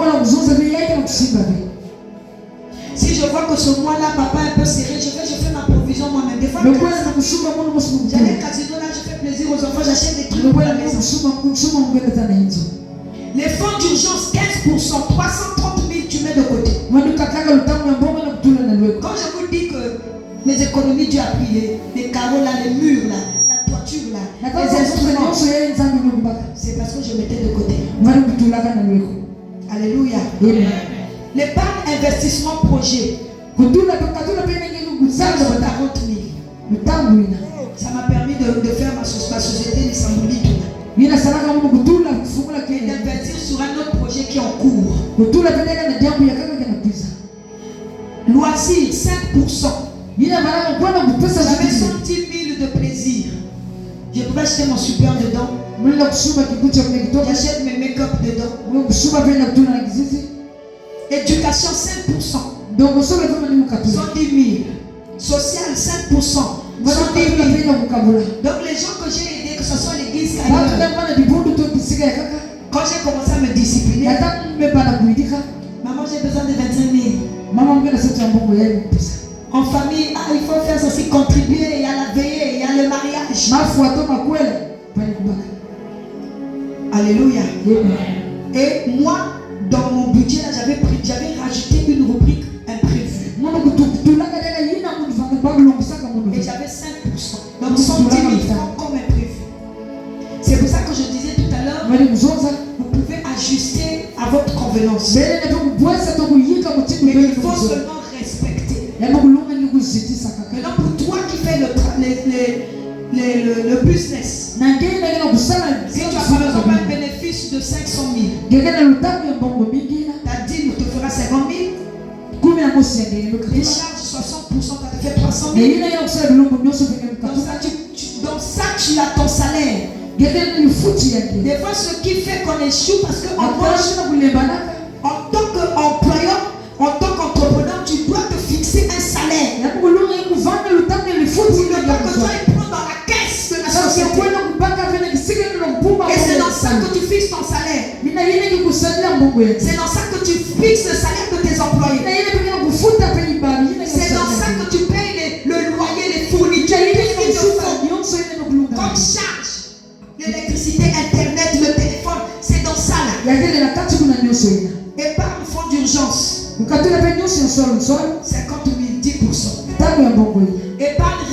Si je vois que ce mois-là, papa est un peu serré, je fais ma provision moi-même. Des fois, j'allais au casino là, je fais plaisir aux enfants, j'achète des trucs pour la maison. Les fonds d'urgence, 15%, 330 000, tu mets de côté. Quand je vous dis que mes économies, Dieu a pris les carreaux là, les murs là, la toiture là, les instruments, c'est parce que je mettais de côté. Alléluia. L'épargne investissement projet, ça me 40 000. Ça m'a permis de faire ma société de Samboulito. Et d'investir sur un autre projet qui est en cours. Loisir, 5%. J'avais 110 000 de plaisir. Je pouvais acheter mon super dedans. J'achète mes make-up dedans. Éducation, 5%. 110 000. Social, 5%. 110 000. Donc les gens que j'ai aidés, que ce soit l'église, quand j'ai commencé à me discipliner, maman, j'ai besoin de 25 000. En famille, il faut faire ceci, contribuer, il y a la veillée, il y a le mariage. Alléluia. Amen. Et moi, dans mon budget, là, j'avais rajouté une rubrique imprévue. Et j'avais 5%. Donc 110 000 francs comme imprévu. C'est pour ça que je disais tout à l'heure, vous pouvez ajuster à votre convenance. Mais il faut seulement respecter. Maintenant, pour toi qui fais le business, si tu as par exemple un bénéfice de 500 000, ta dîme te fera 50 000, les charges 60%, ça te fait 300 000. Donc ça, tu as ton salaire. Des fois, ce qui fait qu'on échoue, parce qu'en tant qu'employeur, en tant qu'entrepreneur, tu dois te fixer un salaire. Pour ne pas que toi, il prend dans la caisse de la société. Et c'est dans ça que tu fixes ton salaire. C'est dans ça que tu fixes le salaire de tes employés. C'est dans ça que tu payes le loyer, les fournitures, comme charge, l'électricité, internet, le téléphone. C'est dans ça là. Épargne fonds d'urgence. 50 000, 10%. Épargne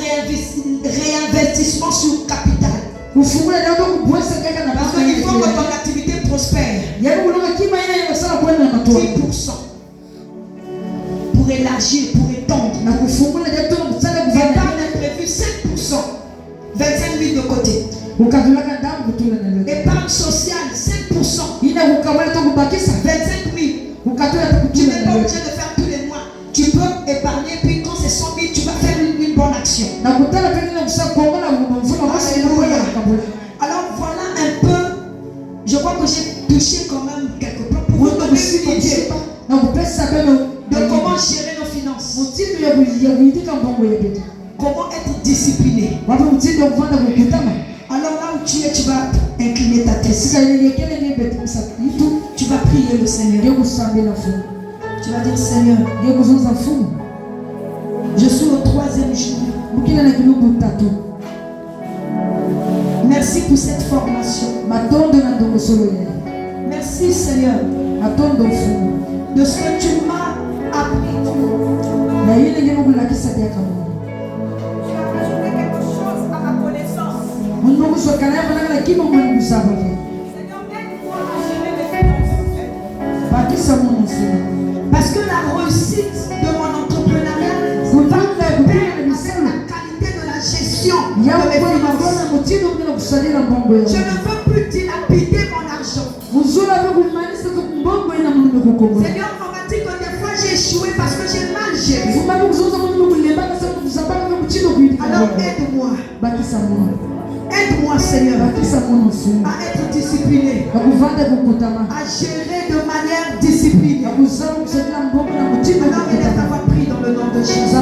réinvestissement sur capital. Parce qu'il faut que ton activité prospère. 10% pour élargir, pour étendre. Épargne imprévu 5%. 25 000 de côté. Épargne sociale 5%. 25 000. Tu n'es pas obligé de faire tous les mois. Tu peux épargner, puis quand c'est 100 000, tu vas faire une bonne action. Alléluia. Alors voilà un peu. Je crois que j'ai touché quand même quelque part pour vous donner une idée de comment gérer nos finances. Comment être discipliné. Alors là où tu es, tu vas incliner ta tête. Tu vas prier le Seigneur. Tu vas dire, Seigneur, je suis au 3e jour. Merci pour cette formation. Merci Seigneur de ce que tu m'as appris. Tu as ajouté quelque chose à ma connaissance. Seigneur, aide-moi à gérer mes finances. Parce que la réussite de mon entrepreneuriat va dépendre de la qualité de la gestion de mes finances. Je ne veux plus dilapider mon argent. Seigneur, on m'a dit que des fois j'ai échoué parce que j'ai mal géré. Alors aide-moi. Aide-moi, Seigneur, à être discipliné, à gérer de manière disciplinée. Alors, il est d'avoir pris dans le nom de Jésus.